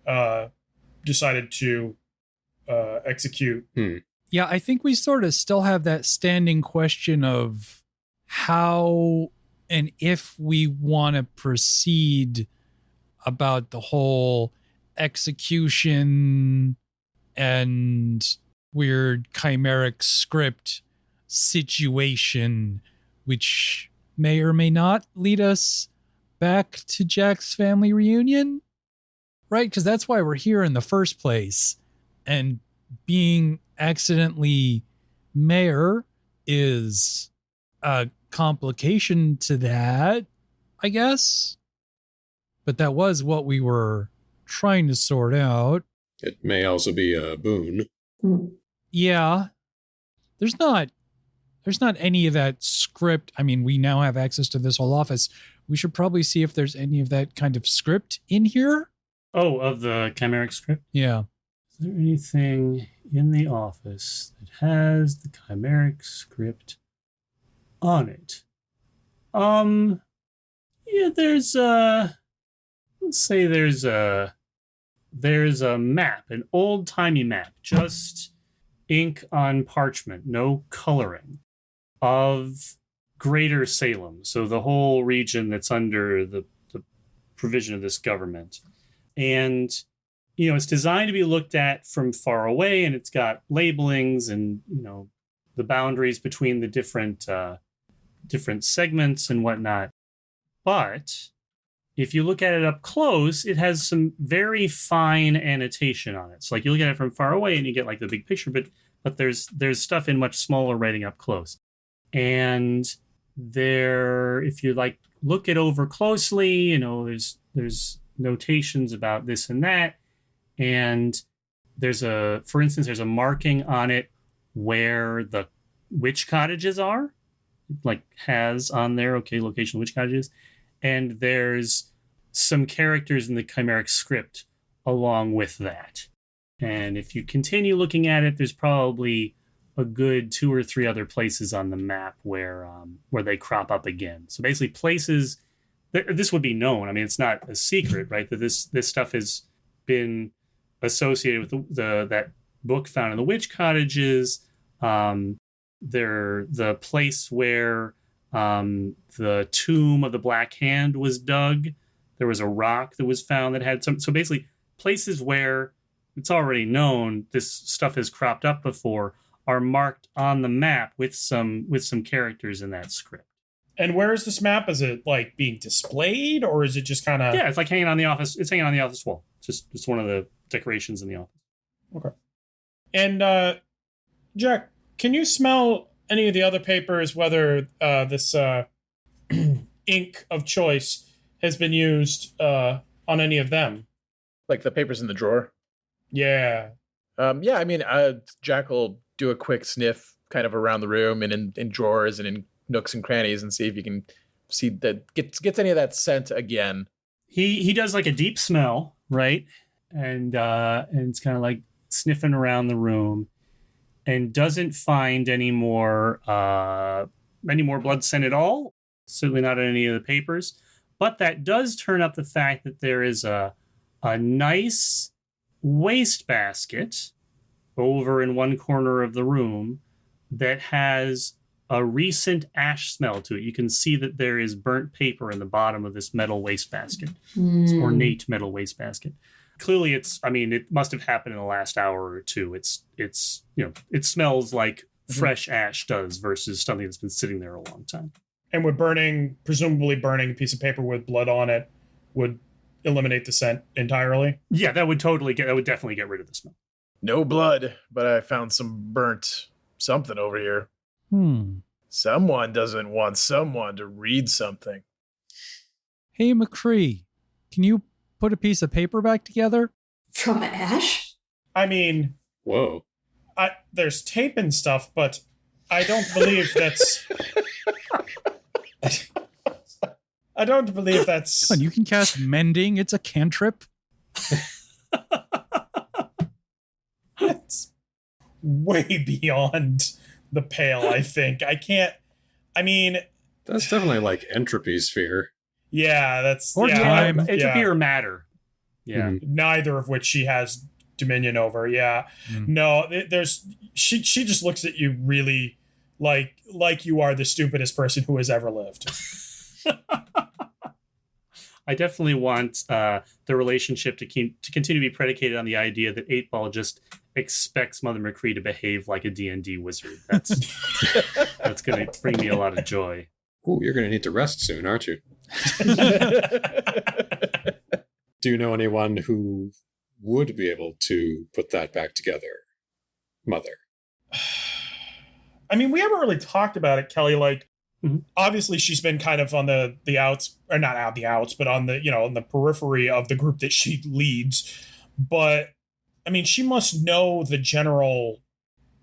decided to execute. Yeah, I think we sort of still have that standing question of how and if we want to proceed about the whole execution and weird chimeric script situation, which may or may not lead us back to Jack's family reunion, right? Because that's why we're here in the first place. And being accidentally mayor is a complication to that, I guess. But that was what we were trying to sort out. It may also be a boon. Yeah. There's not any of that script. I mean, we now have access to this whole office. We should probably see if there's any of that kind of script in here. Oh, of the chimeric script? Yeah. Is there anything in the office that has the chimeric script on it? Yeah, there's let's say there's a map, an old-timey map, just ink on parchment, no coloring, of Greater Salem, so the whole region that's under the provision of this government. And, it's designed to be looked at from far away, and it's got labelings and, the boundaries between the different segments and whatnot. But if you look at it up close, it has some very fine annotation on it. So like you look at it from far away and you get like the big picture, but there's stuff in much smaller writing up close. And if you like look it over closely, there's notations about this and that. And for instance, there's a marking on it where the witch cottages are, like has on there, okay, location of witch cottages. And there's some characters in the chimeric script along with that. And if you continue looking at it, there's probably a good 2 or 3 other places on the map where they crop up again. So basically places, this would be known. I mean, it's not a secret, right? That this stuff has been associated with that book found in the witch cottages. They're the place where the tomb of the Black Hand was dug. There was a rock that was found that had so basically places where it's already known this stuff has cropped up before are marked on the map with some characters in that script. And where is this map? Is it like being displayed, or is it just kind of? Yeah, it's like hanging on the office. It's hanging on the office wall. It's one of the decorations in the office. Okay. And Jack, can you smell any of the other papers? Whether this ink of choice has been used on any of them? Like the papers in the drawer? Yeah. Yeah, I mean, Jack will do a quick sniff kind of around the room and in drawers and in nooks and crannies and see if you can see that gets any of that scent again. He does like a deep smell, right? And it's kind of like sniffing around the room and doesn't find any more blood scent at all. Certainly not on any of the papers. But that does turn up the fact that there is a nice wastebasket over in one corner of the room that has a recent ash smell to it. You can see that there is burnt paper in the bottom of this metal wastebasket. It's ornate metal wastebasket. Clearly it must have happened in the last hour or two. It smells like fresh ash does versus something that's been sitting there a long time. And presumably burning a piece of paper with blood on it would eliminate the scent entirely? Yeah, that would definitely get rid of the smell. No blood, but I found some burnt something over here. Someone doesn't want someone to read something. Hey, McCree, can you put a piece of paper back together? From ash? I mean... Whoa. There's tape and stuff, but I don't believe that's... I don't believe that's... Come on, you can cast mending. It's a cantrip. That's way beyond the pale, I think. That's definitely like entropy sphere. Yeah, that's... Or time. Entropy or matter. Yeah. Neither of which she has dominion over, yeah. No, she just looks at you really like you are the stupidest person who has ever lived. I definitely want the relationship to continue to be predicated on the idea that 8-Ball just expects Mother McCree to behave like a D&D wizard. That's going to bring me a lot of joy. Ooh, you're going to need to rest soon, aren't you? Do you know anyone who would be able to put that back together, Mother? I mean, we haven't really talked about it, Kelly. Obviously, she's been kind of on the outs, or not out the outs, but on the on the periphery of the group that she leads. But I mean, she must know the general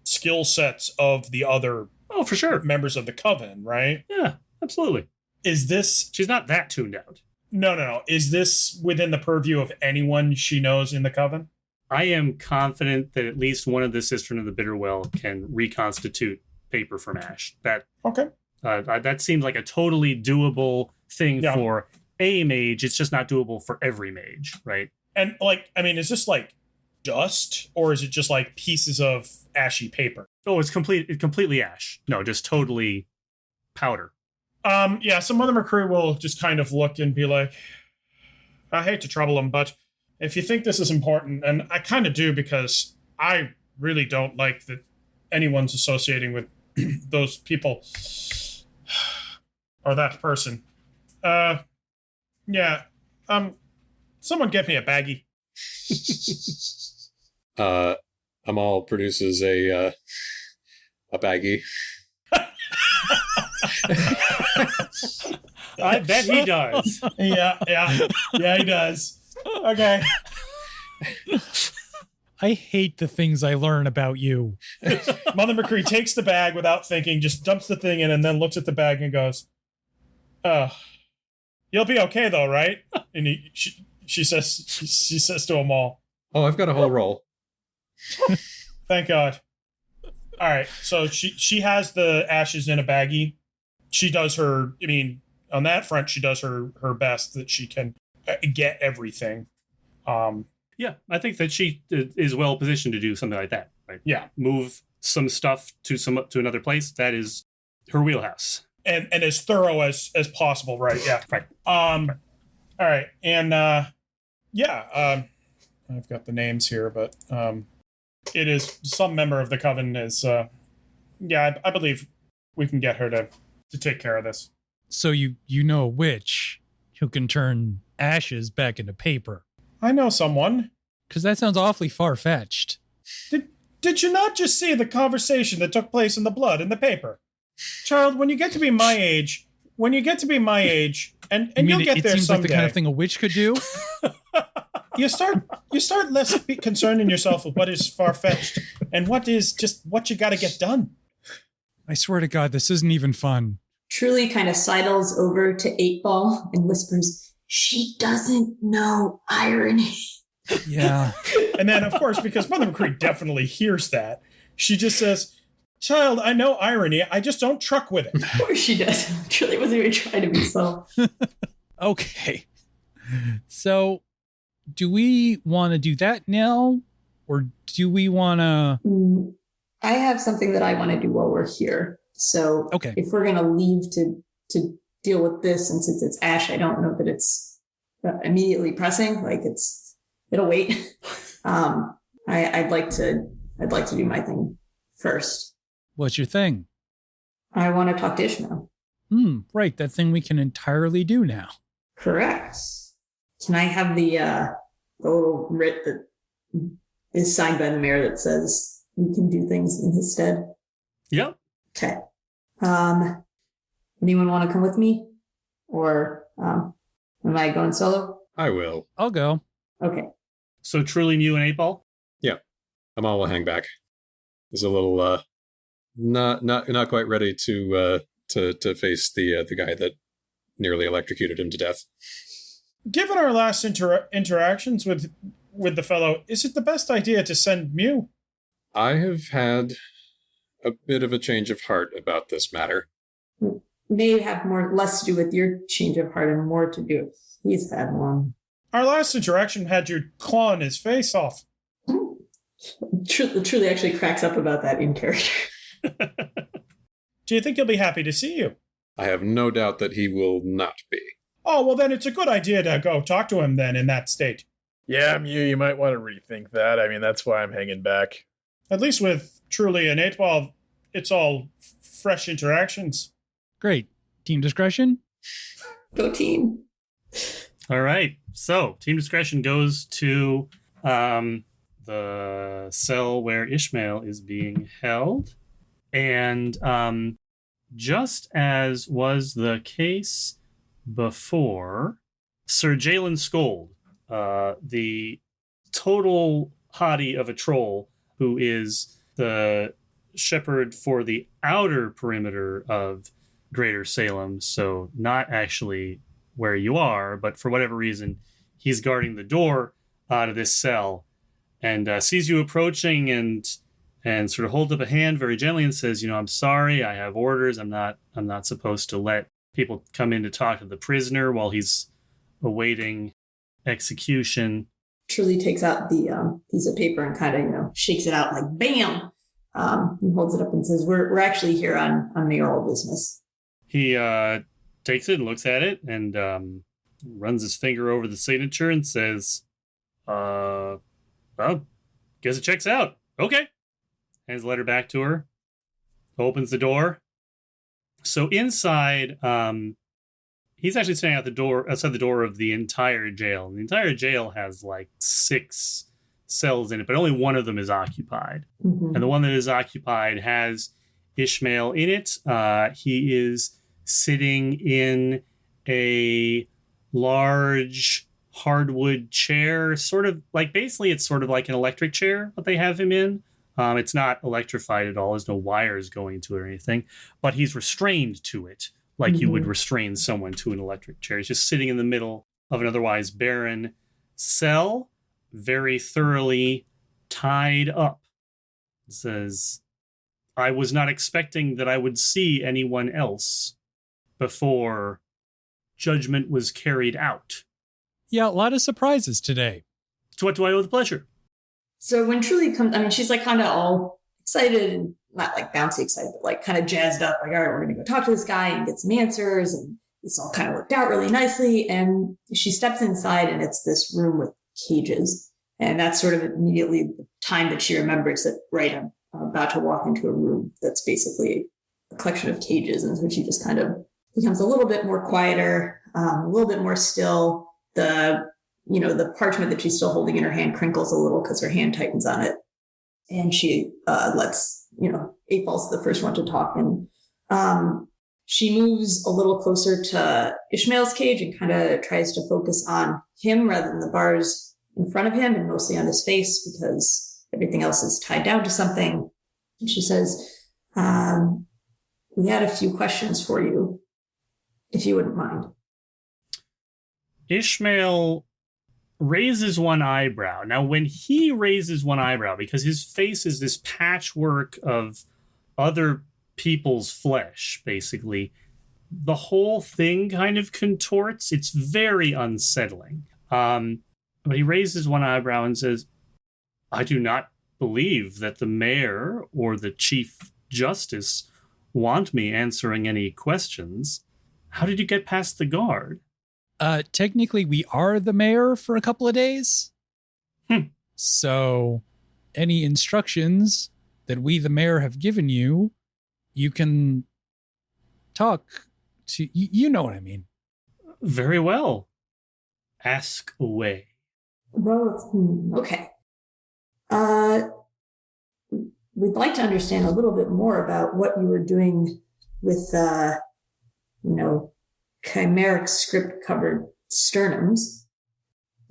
skill sets of the other for sure members of the coven, right? Yeah, absolutely. She's not that tuned out. No. Is this within the purview of anyone she knows in the coven? I am confident that at least one of the Sistren of the Bitterwell can reconstitute paper from ash. Okay. That seems like a totally doable thing for a mage. It's just not doable for every mage, right? And is this like dust, or is it just like pieces of ashy paper? Oh, it's completely ash. No, just totally powder. So Mother McCree will just kind of look and be like, I hate to trouble him, but if you think this is important, and I kind of do, because I really don't like that anyone's associating with those people or that person. Someone get me a baggie. Amal produces a baggie. I bet he does. Yeah, he does. Okay. I hate the things I learn about you. Mother McCree takes the bag without thinking, just dumps the thing in, and then looks at the bag and goes, you'll be okay though, right? And she says to Amal, oh, I've got a whole roll. Thank God. All right, so she has the ashes in a baggie. She does on that front, she does her best that she can get everything. Yeah, I think that she is well positioned to do something like that. Right? Yeah, move some stuff to another place. That is her wheelhouse, and as thorough as possible. Right? Yeah. Right. All right, and I've got the names here, but it is some member of the coven is, I believe we can get her to take care of this. So you know a witch who can turn ashes back into paper. I know someone. Because that sounds awfully far-fetched. Did you not just see the conversation that took place in the blood in the paper? Child, when you get to be my age, and you'll get there it seems someday. like the kind of thing a witch could do? You start less concerning yourself with what is far-fetched and what is just what you got to get done. I swear to God, this isn't even fun. Truly kind of sidles over to 8-Ball and whispers, "She doesn't know irony." Yeah. And then, of course, because Mother McCree definitely hears that, she just says, "Child, I know irony. I just don't truck with it." Of course she does. Truly wasn't even trying to be so. Okay. So, do we want to do that now? Or do we want to... I have something that I want to do while we're here. So okay. If we're going to leave to deal with this, and since it's Ash, I don't know that it's immediately pressing. Like it'll wait. I'd like to do my thing first. What's your thing? I want to talk to Ishmael. Right. That thing we can entirely do now. Correct. Can I have the little writ that is signed by the mayor that says we can do things in his stead? Yep. Okay. Anyone want to come with me? Or am I going solo? I will. I'll go. Okay. So truly you and 8-Ball? Yeah. Amal will hang back. He's a little not quite ready to face the guy that nearly electrocuted him to death. Given our last interactions with the fellow, is it the best idea to send Mew? I have had a bit of a change of heart about this matter. May have less to do with your change of heart and more to do with he's had one. Our last interaction had you clawing his face off. Truly actually cracks up about that in character. Do you think he'll be happy to see you? I have no doubt that he will not be. Oh, well then it's a good idea to go talk to him then in that state. Yeah, Mew, you might want to rethink that. I mean, that's why I'm hanging back. At least with Truly and 8-Ball, it's all fresh interactions. Great. Team discretion? Go team. All right. So team discretion goes to the cell where Ishmael is being held. And just as was the case before, Sir Jalen Scold, the total hottie of a troll who is the shepherd for the outer perimeter of Greater Salem, so not actually where you are, but for whatever reason, he's guarding the door to this cell and sees you approaching and sort of holds up a hand very gently and says, "I'm sorry, I have orders. I'm not supposed to let people come in to talk to the prisoner while he's awaiting execution." Truly takes out the piece of paper and kind of, shakes it out like bam, and holds it up and says, "We're actually here on mayoral business." He takes it and looks at it and runs his finger over the signature and says, "Well, guess it checks out. Okay." Hands the letter back to her. Opens the door. So inside, he's actually standing outside the door of the entire jail. The entire jail has like 6 cells in it, but only one of them is occupied. Mm-hmm. And the one that is occupied has Ishmael in it. He is sitting in a large hardwood chair, sort of like, basically it's sort of like an electric chair that they have him in. It's not electrified at all. There's no wires going to it or anything, but he's restrained to it like you would restrain someone to an electric chair. He's just sitting in the middle of an otherwise barren cell, very thoroughly tied up. It says, "I was not expecting that I would see anyone else before judgment was carried out." Yeah, a lot of surprises today. To what do I owe the pleasure? So when Truly comes, she's like kind of all excited and not like bouncy excited, but like kind of jazzed up. Like, all right, we're going to go talk to this guy and get some answers. And it's all kind of worked out really nicely. And she steps inside and it's this room with cages. And that's sort of immediately the time that she remembers that, right, I'm about to walk into a room that's basically a collection of cages. And so she just kind of becomes a little bit more quieter, a little bit more still. The parchment that she's still holding in her hand crinkles a little because her hand tightens on it. And she lets, 8Ball's the first one to talk. And she moves a little closer to Ishmael's cage and kind of tries to focus on him rather than the bars in front of him and mostly on his face because everything else is tied down to something. And she says, we had a few questions for you, if you wouldn't mind. Ishmael raises one eyebrow. Now, when he raises one eyebrow, because his face is this patchwork of other people's flesh, basically, the whole thing kind of contorts. It's very unsettling. But he raises one eyebrow and says, I do not believe that the mayor or the chief justice want me answering any questions. How did you get past the guard? Technically, we are the mayor for a couple of days. So any instructions that we, the mayor, have given you, you can talk to. You know what I mean. Very well. Ask away. Well, okay. We'd like to understand a little bit more about what you were doing with, chimeric script covered sternums.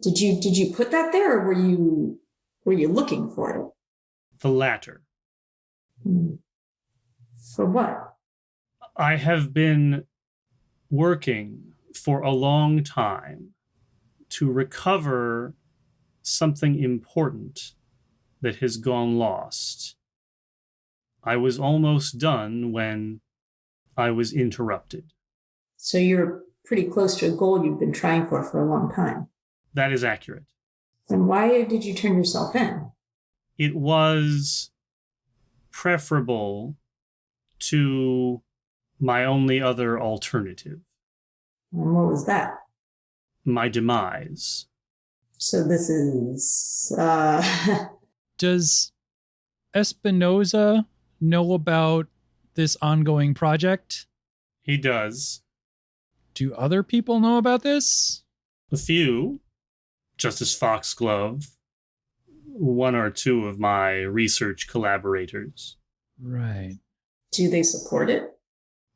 Did you put that there, or were you looking for it? The latter. For what? I have been working for a long time to recover something important that has gone lost. I was almost done when I was interrupted. So you're pretty close to a goal you've been trying for a long time. That is accurate. Then why did you turn yourself in? It was preferable to my only other alternative. And what was that? My demise. So this is... Does Espinoza know about this ongoing project? He does. Do other people know about this? A few. Justice Foxglove. One or two of my research collaborators. Right. Do they support it?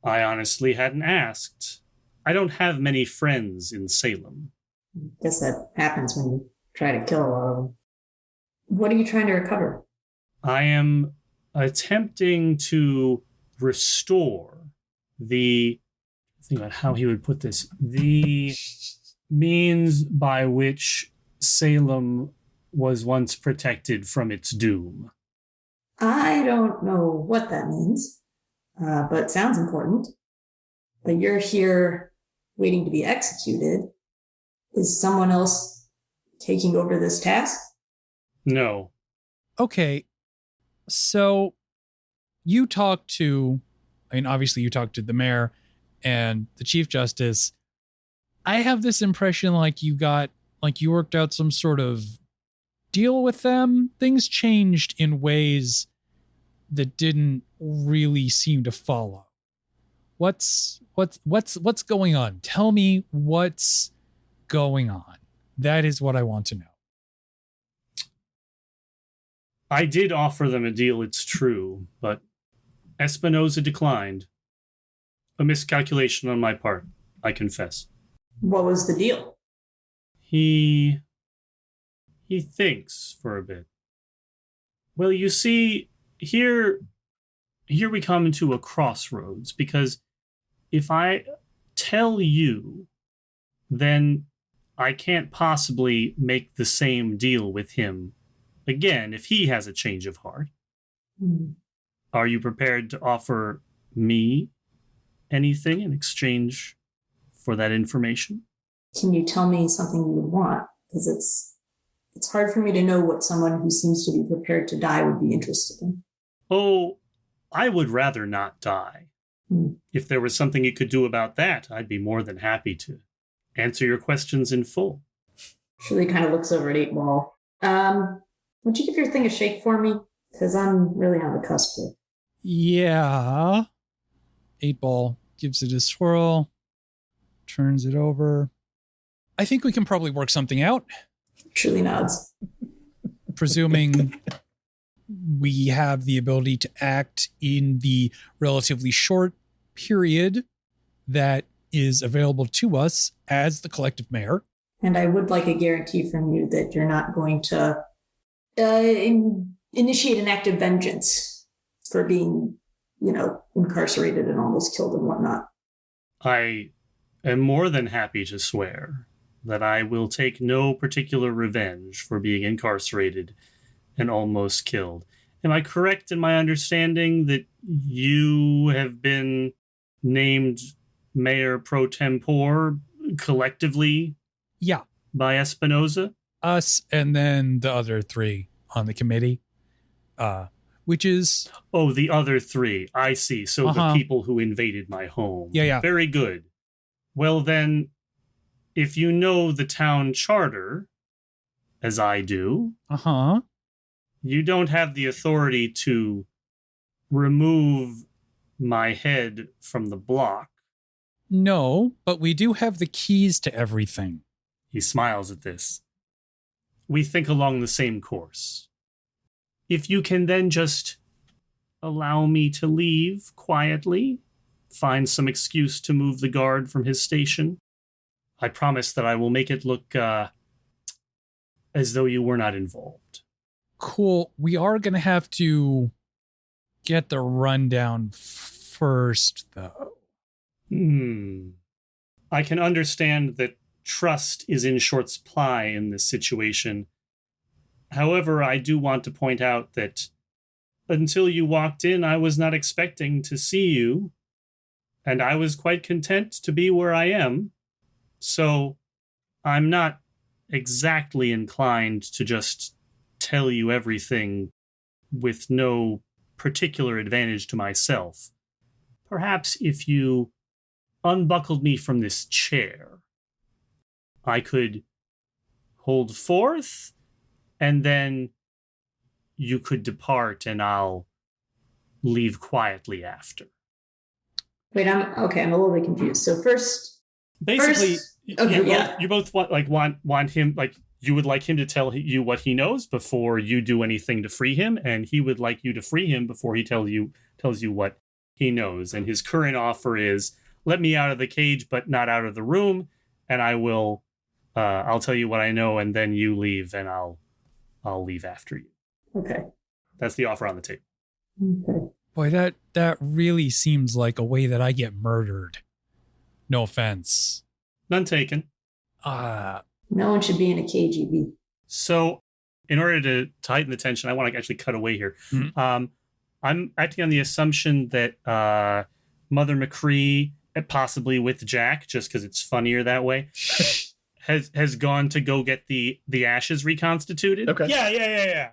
I honestly hadn't asked. I don't have many friends in Salem. Guess that happens when you try to kill a lot of them. What are you trying to recover? I am attempting to restore the... Think about how he would put this. The means by which Salem was once protected from its doom. I don't know what that means, but it sounds important. But you're here waiting to be executed. Is someone else taking over this task? No. Okay. So you talked to, obviously you talked to the mayor and the chief justice. I have this impression like you worked out some sort of deal with them. Things changed in ways that didn't really seem to follow. What's going on? Tell me what's going on. That is what I want to know. I did offer them a deal, it's true, but Espinoza declined. A miscalculation on my part, I confess. What was the deal? He thinks for a bit. Well, you see, here we come into a crossroads, because if I tell you, then I can't possibly make the same deal with him again if he has a change of heart. Are you prepared to offer me anything in exchange for that information? Can you tell me something you would want? Because it's hard for me to know what someone who seems to be prepared to die would be interested in. Oh, I would rather not die. If there was something you could do about that, I'd be more than happy to answer your questions in full. Shirley kind of looks over at 8Ball. Would you give your thing a shake for me? Because I'm really on the cusp here. Yeah. 8-ball gives it a swirl, turns it over. I think we can probably work something out. Truly nods. Presuming we have the ability to act in the relatively short period that is available to us as the collective mayor. And I would like a guarantee from you that you're not going to initiate an act of vengeance for being, incarcerated and almost killed and whatnot. I am more than happy to swear that I will take no particular revenge for being incarcerated and almost killed. Am I correct in my understanding that you have been named Mayor Pro Tempore collectively? Yeah. By Espinosa? Us and then the other 3 on the committee, which is... Oh, the other 3. I see. So the people who invaded my home. Yeah. Very good. Well, then, if you know the town charter, as I do, you don't have the authority to remove my head from the block. No, but we do have the keys to everything. He smiles at this. We think along the same course. If you can then just allow me to leave quietly, find some excuse to move the guard from his station, I promise that I will make it look as though you were not involved. Cool. We are going to have to get the rundown first, though. I can understand that trust is in short supply in this situation. However, I do want to point out that until you walked in, I was not expecting to see you, and I was quite content to be where I am. So I'm not exactly inclined to just tell you everything with no particular advantage to myself. Perhaps if you unbuckled me from this chair, I could hold forth, and then you could depart, and I'll leave quietly after. Wait, I'm a little bit confused. So basically, okay, you both want him, like, you would like him to tell you what he knows before you do anything to free him, and he would like you to free him before he tells you what he knows. And his current offer is, let me out of the cage, but not out of the room, and I'll tell you what I know, and then you leave, and I'll leave after you. Okay. That's the offer on the table. Okay. Boy, that really seems like a way that I get murdered. No offense. None taken. No one should be in a KGB. So, in order to tighten the tension, I want to actually cut away here. Mm-hmm. I'm acting on the assumption that Mother McCree, possibly with Jack, just because it's funnier that way, has gone to go get the ashes reconstituted. Okay. Yeah.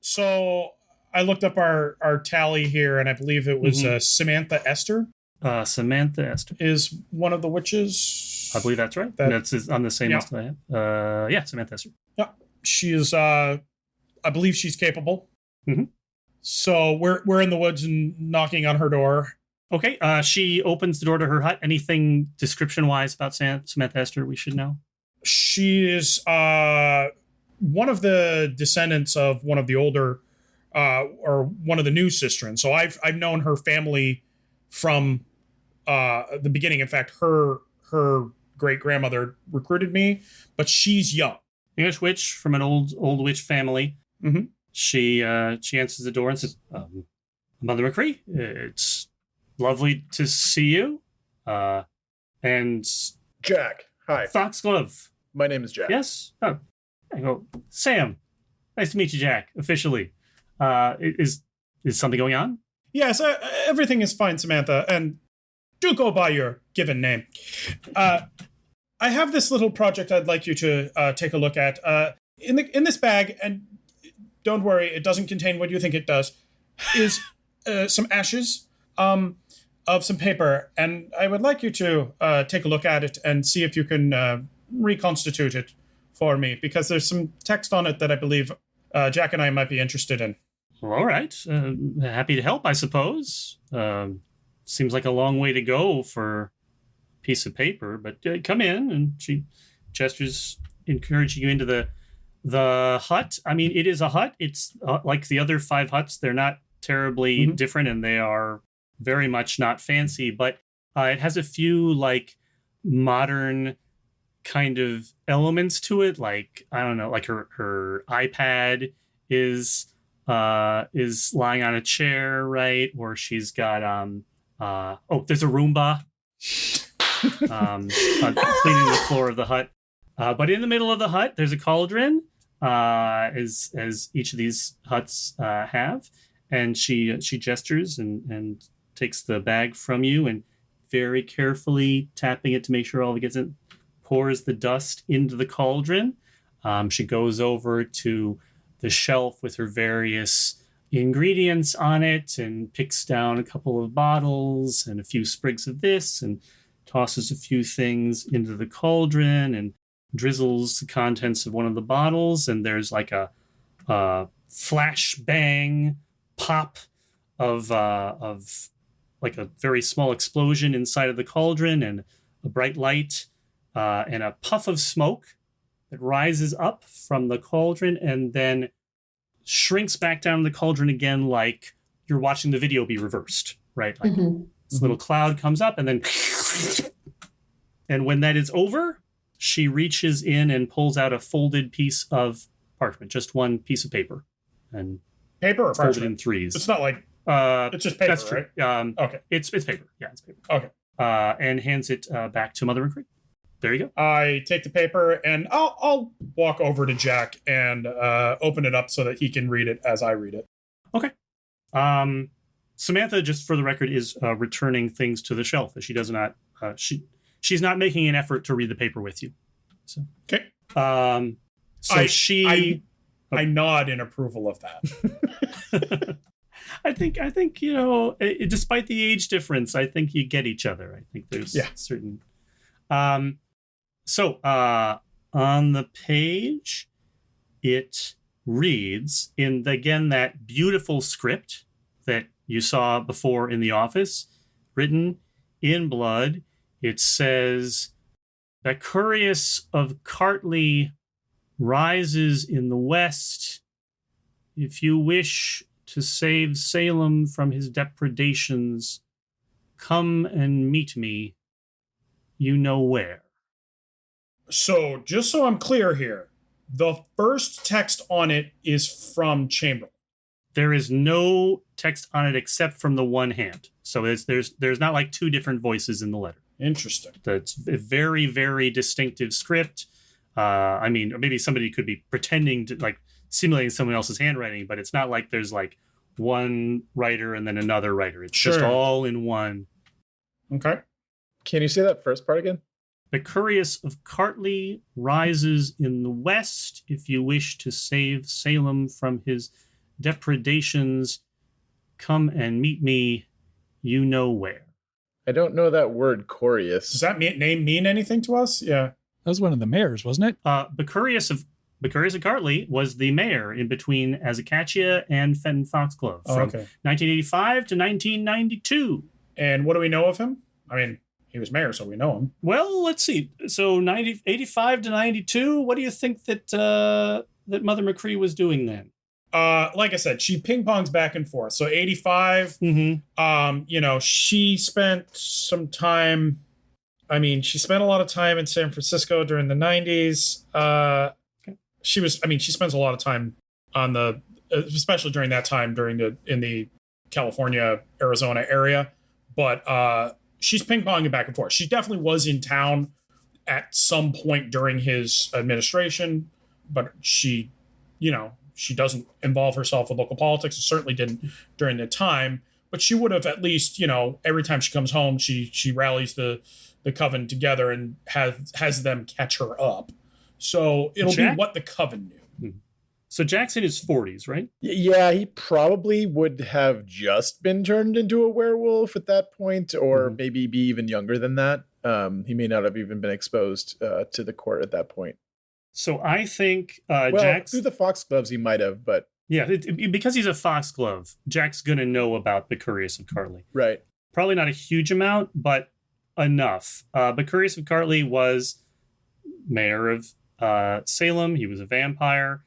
So I looked up our tally here, and I believe it was Samantha Esther. Samantha Esther is one of the witches. I believe that's right. That's on the same list I have. Samantha Esther. Yeah, she is. I believe she's capable. Mm-hmm. So we're in the woods and knocking on her door. Okay. She opens the door to her hut. Anything description-wise about Samantha Esther we should know? She is one of the descendants of one of the older, or one of the new Sistrins. So I've known her family from the beginning. In fact, her great-grandmother recruited me, but she's young. English witch from an old witch family. Mm-hmm. She answers the door and says, Mother McCree, it's lovely to see you. And Jack, hi. Foxglove. My name is Jack. Yes? Oh, I go, Sam. Nice to meet you, Jack, officially. Is something going on? Yes, everything is fine, Samantha, and do go by your given name. I have this little project I'd like you to take a look at. In this bag, and don't worry, it doesn't contain what you think it does, is some ashes of some paper, and I would like you to take a look at it and see if you can reconstitute it for me, because there's some text on it that I believe Jack and I might be interested in. Well, all right. Happy to help, I suppose. Seems like a long way to go for a piece of paper, but come in. And she gestures, encouraging you into the hut. I mean, it is a hut. It's like the other 5 huts. They're not terribly different, and they are very much not fancy, but it has a few like modern kind of elements to it. Like, I don't know, like her iPad is lying on a chair, right? Or she's got there's a Roomba cleaning the floor of the hut. But in the middle of the hut, there's a cauldron, as each of these huts have. And she gestures and takes the bag from you and very carefully tapping it to make sure all of it gets in, pours the dust into the cauldron. She goes over to the shelf with her various ingredients on it and picks down a couple of bottles and a few sprigs of this and tosses a few things into the cauldron and drizzles the contents of one of the bottles. And there's like a flash bang pop of like a very small explosion inside of the cauldron and a bright light and a puff of smoke that rises up from the cauldron and then shrinks back down the cauldron again, like you're watching the video be reversed, right? Like this little cloud comes up and then and when that is over, she reaches in and pulls out a folded piece of parchment, just one piece of paper, and paper or folded parchment? in threes. It's not like it's just paper, that's true. Right? Okay, it's paper. Yeah, it's paper. Okay, and hands it back to Mother McCree. There you go. I take the paper and I'll walk over to Jack and open it up so that he can read it as I read it. Okay. Samantha, just for the record, is returning things to the shelf. She does not. She's not making an effort to read the paper with you. So okay. I nod in approval of that. I think despite the age difference, I think you get each other. I think there's certain. So on the page, it reads in again that beautiful script that you saw before in the office, written in blood. It says, "Bacchurius of Cartley rises in the west. If you wish to save Salem from his depredations, come and meet me. You know where." So, just so I'm clear here, the first text on it is from Chamberlain. There is no text on it except from the one hand. So there's not like 2 different voices in the letter. Interesting. That's a very, very distinctive script. I mean, maybe somebody could be pretending to like simulating someone else's handwriting, but it's not like there's like one writer and then another writer. It's just all in one. Okay. Can you say that first part again? Bacchurius of Cartley rises in the west. If you wish to save Salem from his depredations, come and meet me. You know where. I don't know that word, Corius. Does that name mean anything to us? Yeah. That was one of the mayors, wasn't it? Bacchurius of Cartley was the mayor in between Azacatchia and Fenton Foxglove from 1985 to 1992. And what do we know of him? I mean, he was mayor, so we know him. Well, let's see. So 85 to 92, what do you think that that Mother McCree was doing then? Like I said, she ping-pongs back and forth. So 85, she spent some time... I mean, she spent a lot of time in San Francisco during the 90s. She spends a lot of time on especially during that time in the California, Arizona area. But she's ping-ponging back and forth. She definitely was in town at some point during his administration, but she doesn't involve herself with local politics. It certainly didn't during the time, but she would have at least, every time she comes home, she rallies the coven together and has them catch her up. So it'll be what the coven knew. So Jack's in his 40s, right? Yeah, he probably would have just been turned into a werewolf at that point, or maybe be even younger than that. He may not have even been exposed to the court at that point. So I think Well, Jack's... through the foxgloves he might have, but... Yeah, because he's a foxglove, Jack's going to know about Becurius of Cartley. Right. Probably not a huge amount, but enough. Becurius of Cartley was mayor of Salem. He was a vampire.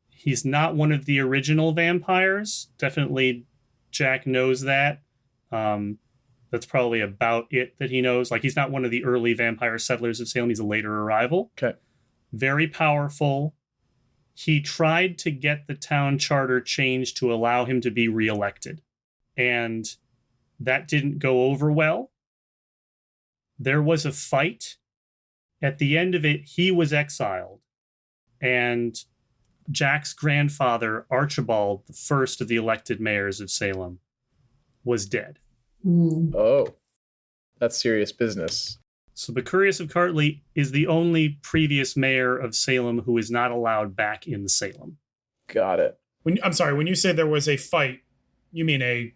He's not one of the original vampires. Definitely Jack knows that. That's probably about it that he knows. Like, he's not one of the early vampire settlers of Salem. He's a later arrival. Okay. Very powerful. He tried to get the town charter changed to allow him to be reelected. And that didn't go over well. There was a fight. At the end of it, he was exiled. And Jack's grandfather, Archibald, the first of the elected mayors of Salem, was dead. Oh, that's serious business. So Becurius of Cartley is the only previous mayor of Salem who is not allowed back in Salem. Got it. I'm sorry, when you say there was a fight, you mean a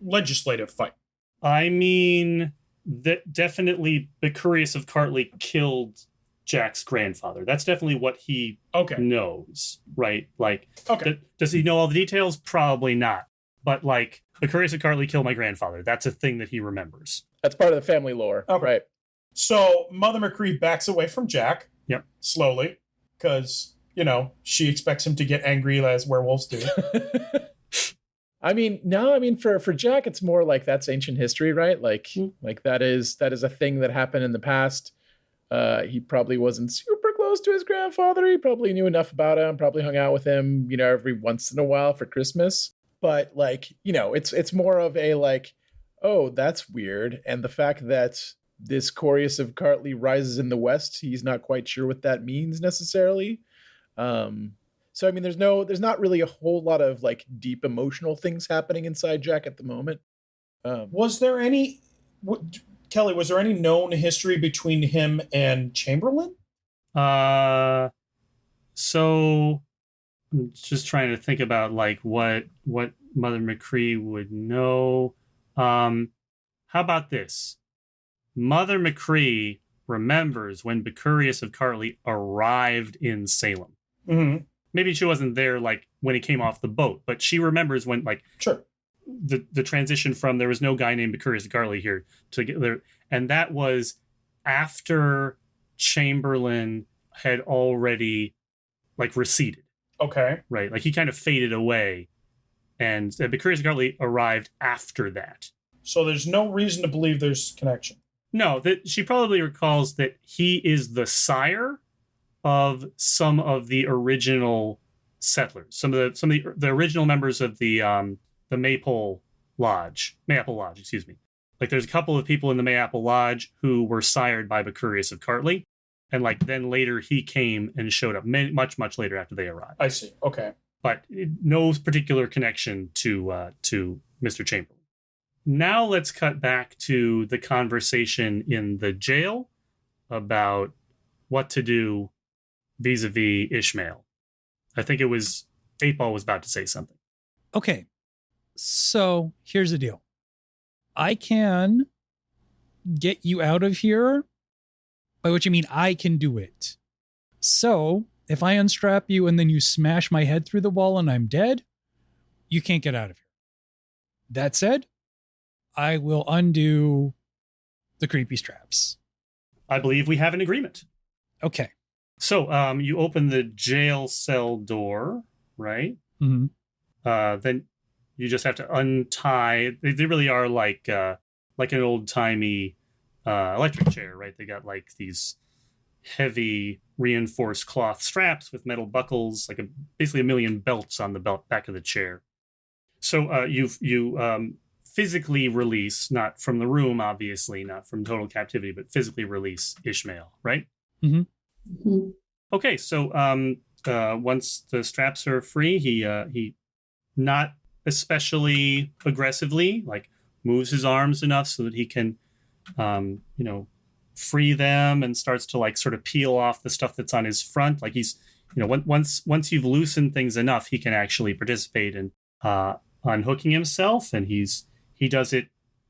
legislative fight? I mean that definitely Becurius of Cartley killed Jack's grandfather. That's definitely what he knows, right? Like, does he know all the details? Probably not. But like, Becurius of Cartley killed my grandfather. That's a thing that he remembers. That's part of the family lore. Okay. Right. So Mother McCree backs away from Jack. Yep. Slowly, because, she expects him to get angry as werewolves do. I mean, for Jack, it's more like that's ancient history, right? Like that is a thing that happened in the past. He probably wasn't super close to his grandfather. He probably knew enough about him, probably hung out with him, every once in a while for Christmas. But it's more of a like, oh, that's weird. And the fact that this Corius of Cartley rises in the West, he's not quite sure what that means necessarily. So, I mean, there's not really a whole lot of like deep emotional things happening inside Jack at the moment. Was there any, Kelly, was there any known history between him and Chamberlain? So I'm just trying to think about like what Mother McCree would know. How about this? Mother McCree remembers when Becurius of Cartley arrived in Salem. Mm-hmm. Maybe she wasn't there like when he came off the boat, but she remembers when like the transition from there was no guy named Becurius of Cartley here to get there, and that was after Chamberlain had already like receded. Okay. Right, like he kind of faded away, and Becurius of Cartley arrived after that. So there's no reason to believe there's connection. No, that she probably recalls that he is the sire of some of the original settlers, some of the original members of the Mayapple Lodge, excuse me. Like there's a couple of people in the Mayapple Lodge who were sired by Becurius of Cartley, and like then later he came and showed up much later after they arrived. I see. Okay, but no particular connection to Mr. Chamberlain. Now let's cut back to the conversation in the jail about what to do vis-a-vis Ishmael. I think it was 8-Ball was about to say something. Okay, so here's the deal. I can get you out of here, by which I mean I can do it. So if I unstrap you and then you smash my head through the wall and I'm dead, you can't get out of here. That said, I will undo the creepy straps. I believe we have an agreement. Okay. So you open the jail cell door, right? Mm-hmm. Then you just have to untie. They really are like an old-timey electric chair, right? They got like these heavy reinforced cloth straps with metal buckles, like basically a million belts on the back of the chair. So you physically release, not from the room, obviously, not from total captivity, but physically release Ishmael, right? Mm-hmm. Mm-hmm. Okay, so once the straps are free, he not especially aggressively, like moves his arms enough so that he can, free them, and starts to like sort of peel off the stuff that's on his front. Like he's, once you've loosened things enough, he can actually participate in unhooking himself, and he does it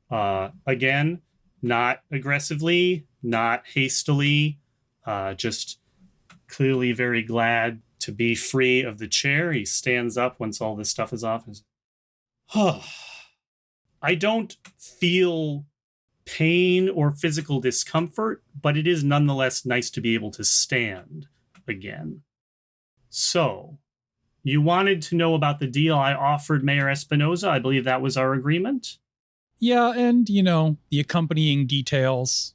again, not aggressively, not hastily, just clearly very glad to be free of the chair. He stands up once all this stuff is off. And I don't feel pain or physical discomfort, but it is nonetheless nice to be able to stand again. So, you wanted to know about the deal I offered Mayor Espinoza? I believe that was our agreement? Yeah, and, the accompanying details.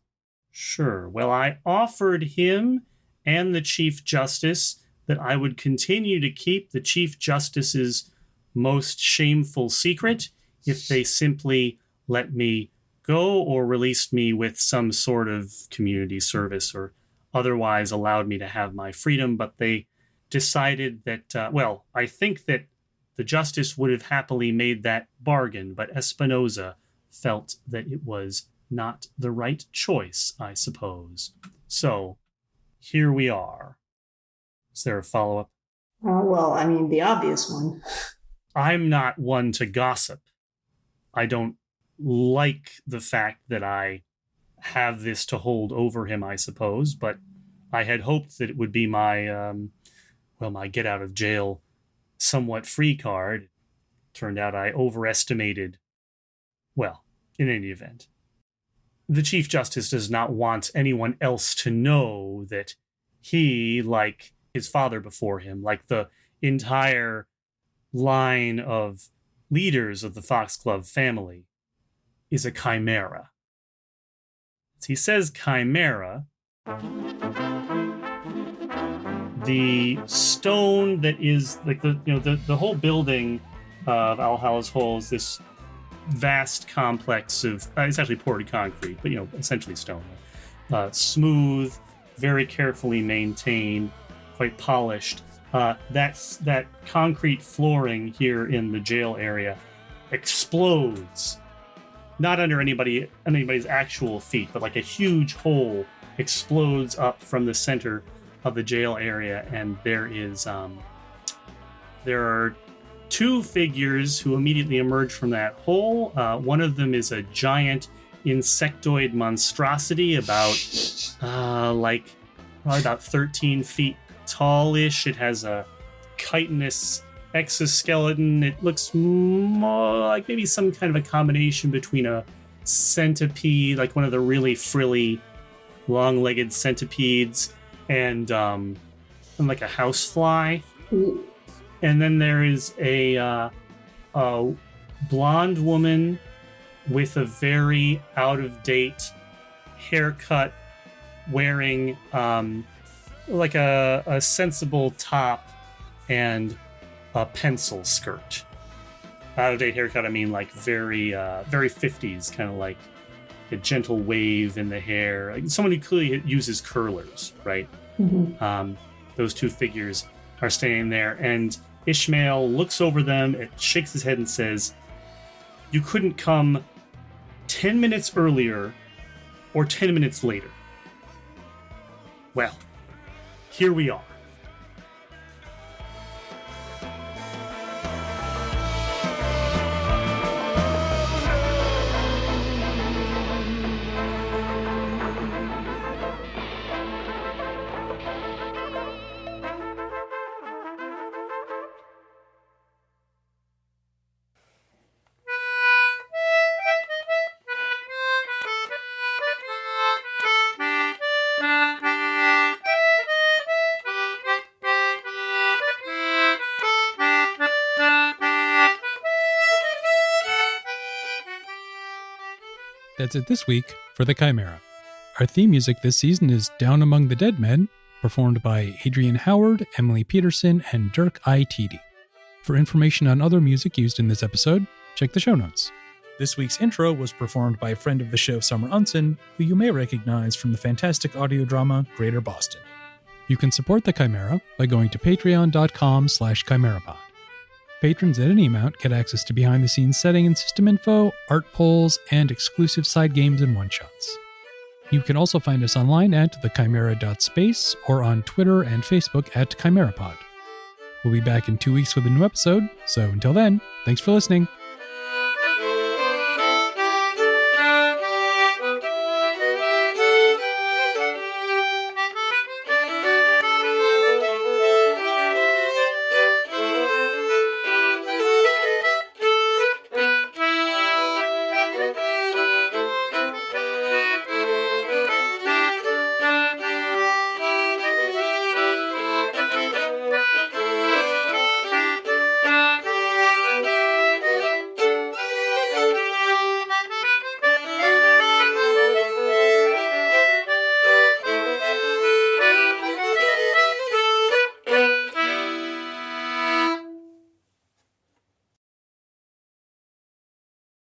Sure. Well, I offered him and the Chief Justice that I would continue to keep the Chief Justice's most shameful secret if they simply let me go or released me with some sort of community service or otherwise allowed me to have my freedom. But they decided that, I think that the Justice would have happily made that bargain, but Espinoza felt that it was not the right choice, I suppose. So, here we are. Is there a follow-up? The obvious one. I'm not one to gossip. I don't like the fact that I have this to hold over him, I suppose, but I had hoped that it would be my, my get out of jail somewhat free card. Turned out I overestimated, in any event. The Chief Justice does not want anyone else to know that he, like his father before him, like the entire line of leaders of the Foxglove family, is a chimera. As he says chimera, the stone that is like the whole building of All Hallows Hall is this vast complex of it's actually poured concrete, but essentially stone, smooth, very carefully maintained, quite polished. That concrete flooring here in the jail area explodes, not under anybody's actual feet, but like a huge hole explodes up from the center of the jail area, and there are two figures who immediately emerge from that hole. One of them is a giant insectoid monstrosity probably about 13 feet tallish. It has a chitinous exoskeleton. It looks more like maybe some kind of a combination between a centipede, like one of the really frilly, long-legged centipedes, and like a housefly. And then there is a blonde woman with a very out-of-date haircut, wearing like a sensible top and a pencil skirt. Out-of-date haircut, I mean like very 50s, kind of like a gentle wave in the hair. Like someone who clearly uses curlers, right? Mm-hmm. Those two figures are standing there, and Ishmael looks over them and shakes his head and says, "You couldn't come 10 minutes earlier or 10 minutes later." Well, here we are. That's it this week for The Chimera. Our theme music this season is Down Among the Dead Men, performed by Adrienne Howard, Emily Peterson, and Dirk I. Tiede. For information on other music used in this episode, check the show notes. This week's intro was performed by a friend of the show, Summer Unson, who you may recognize from the fantastic audio drama Greater Boston. You can support The Chimera by going to patreon.com/chimerapod. Patrons at any amount get access to behind-the-scenes setting and system info, art polls, and exclusive side games and one-shots. You can also find us online at thechimera.space or on Twitter and Facebook at ChimeraPod. We'll be back in 2 weeks with a new episode, so until then, thanks for listening.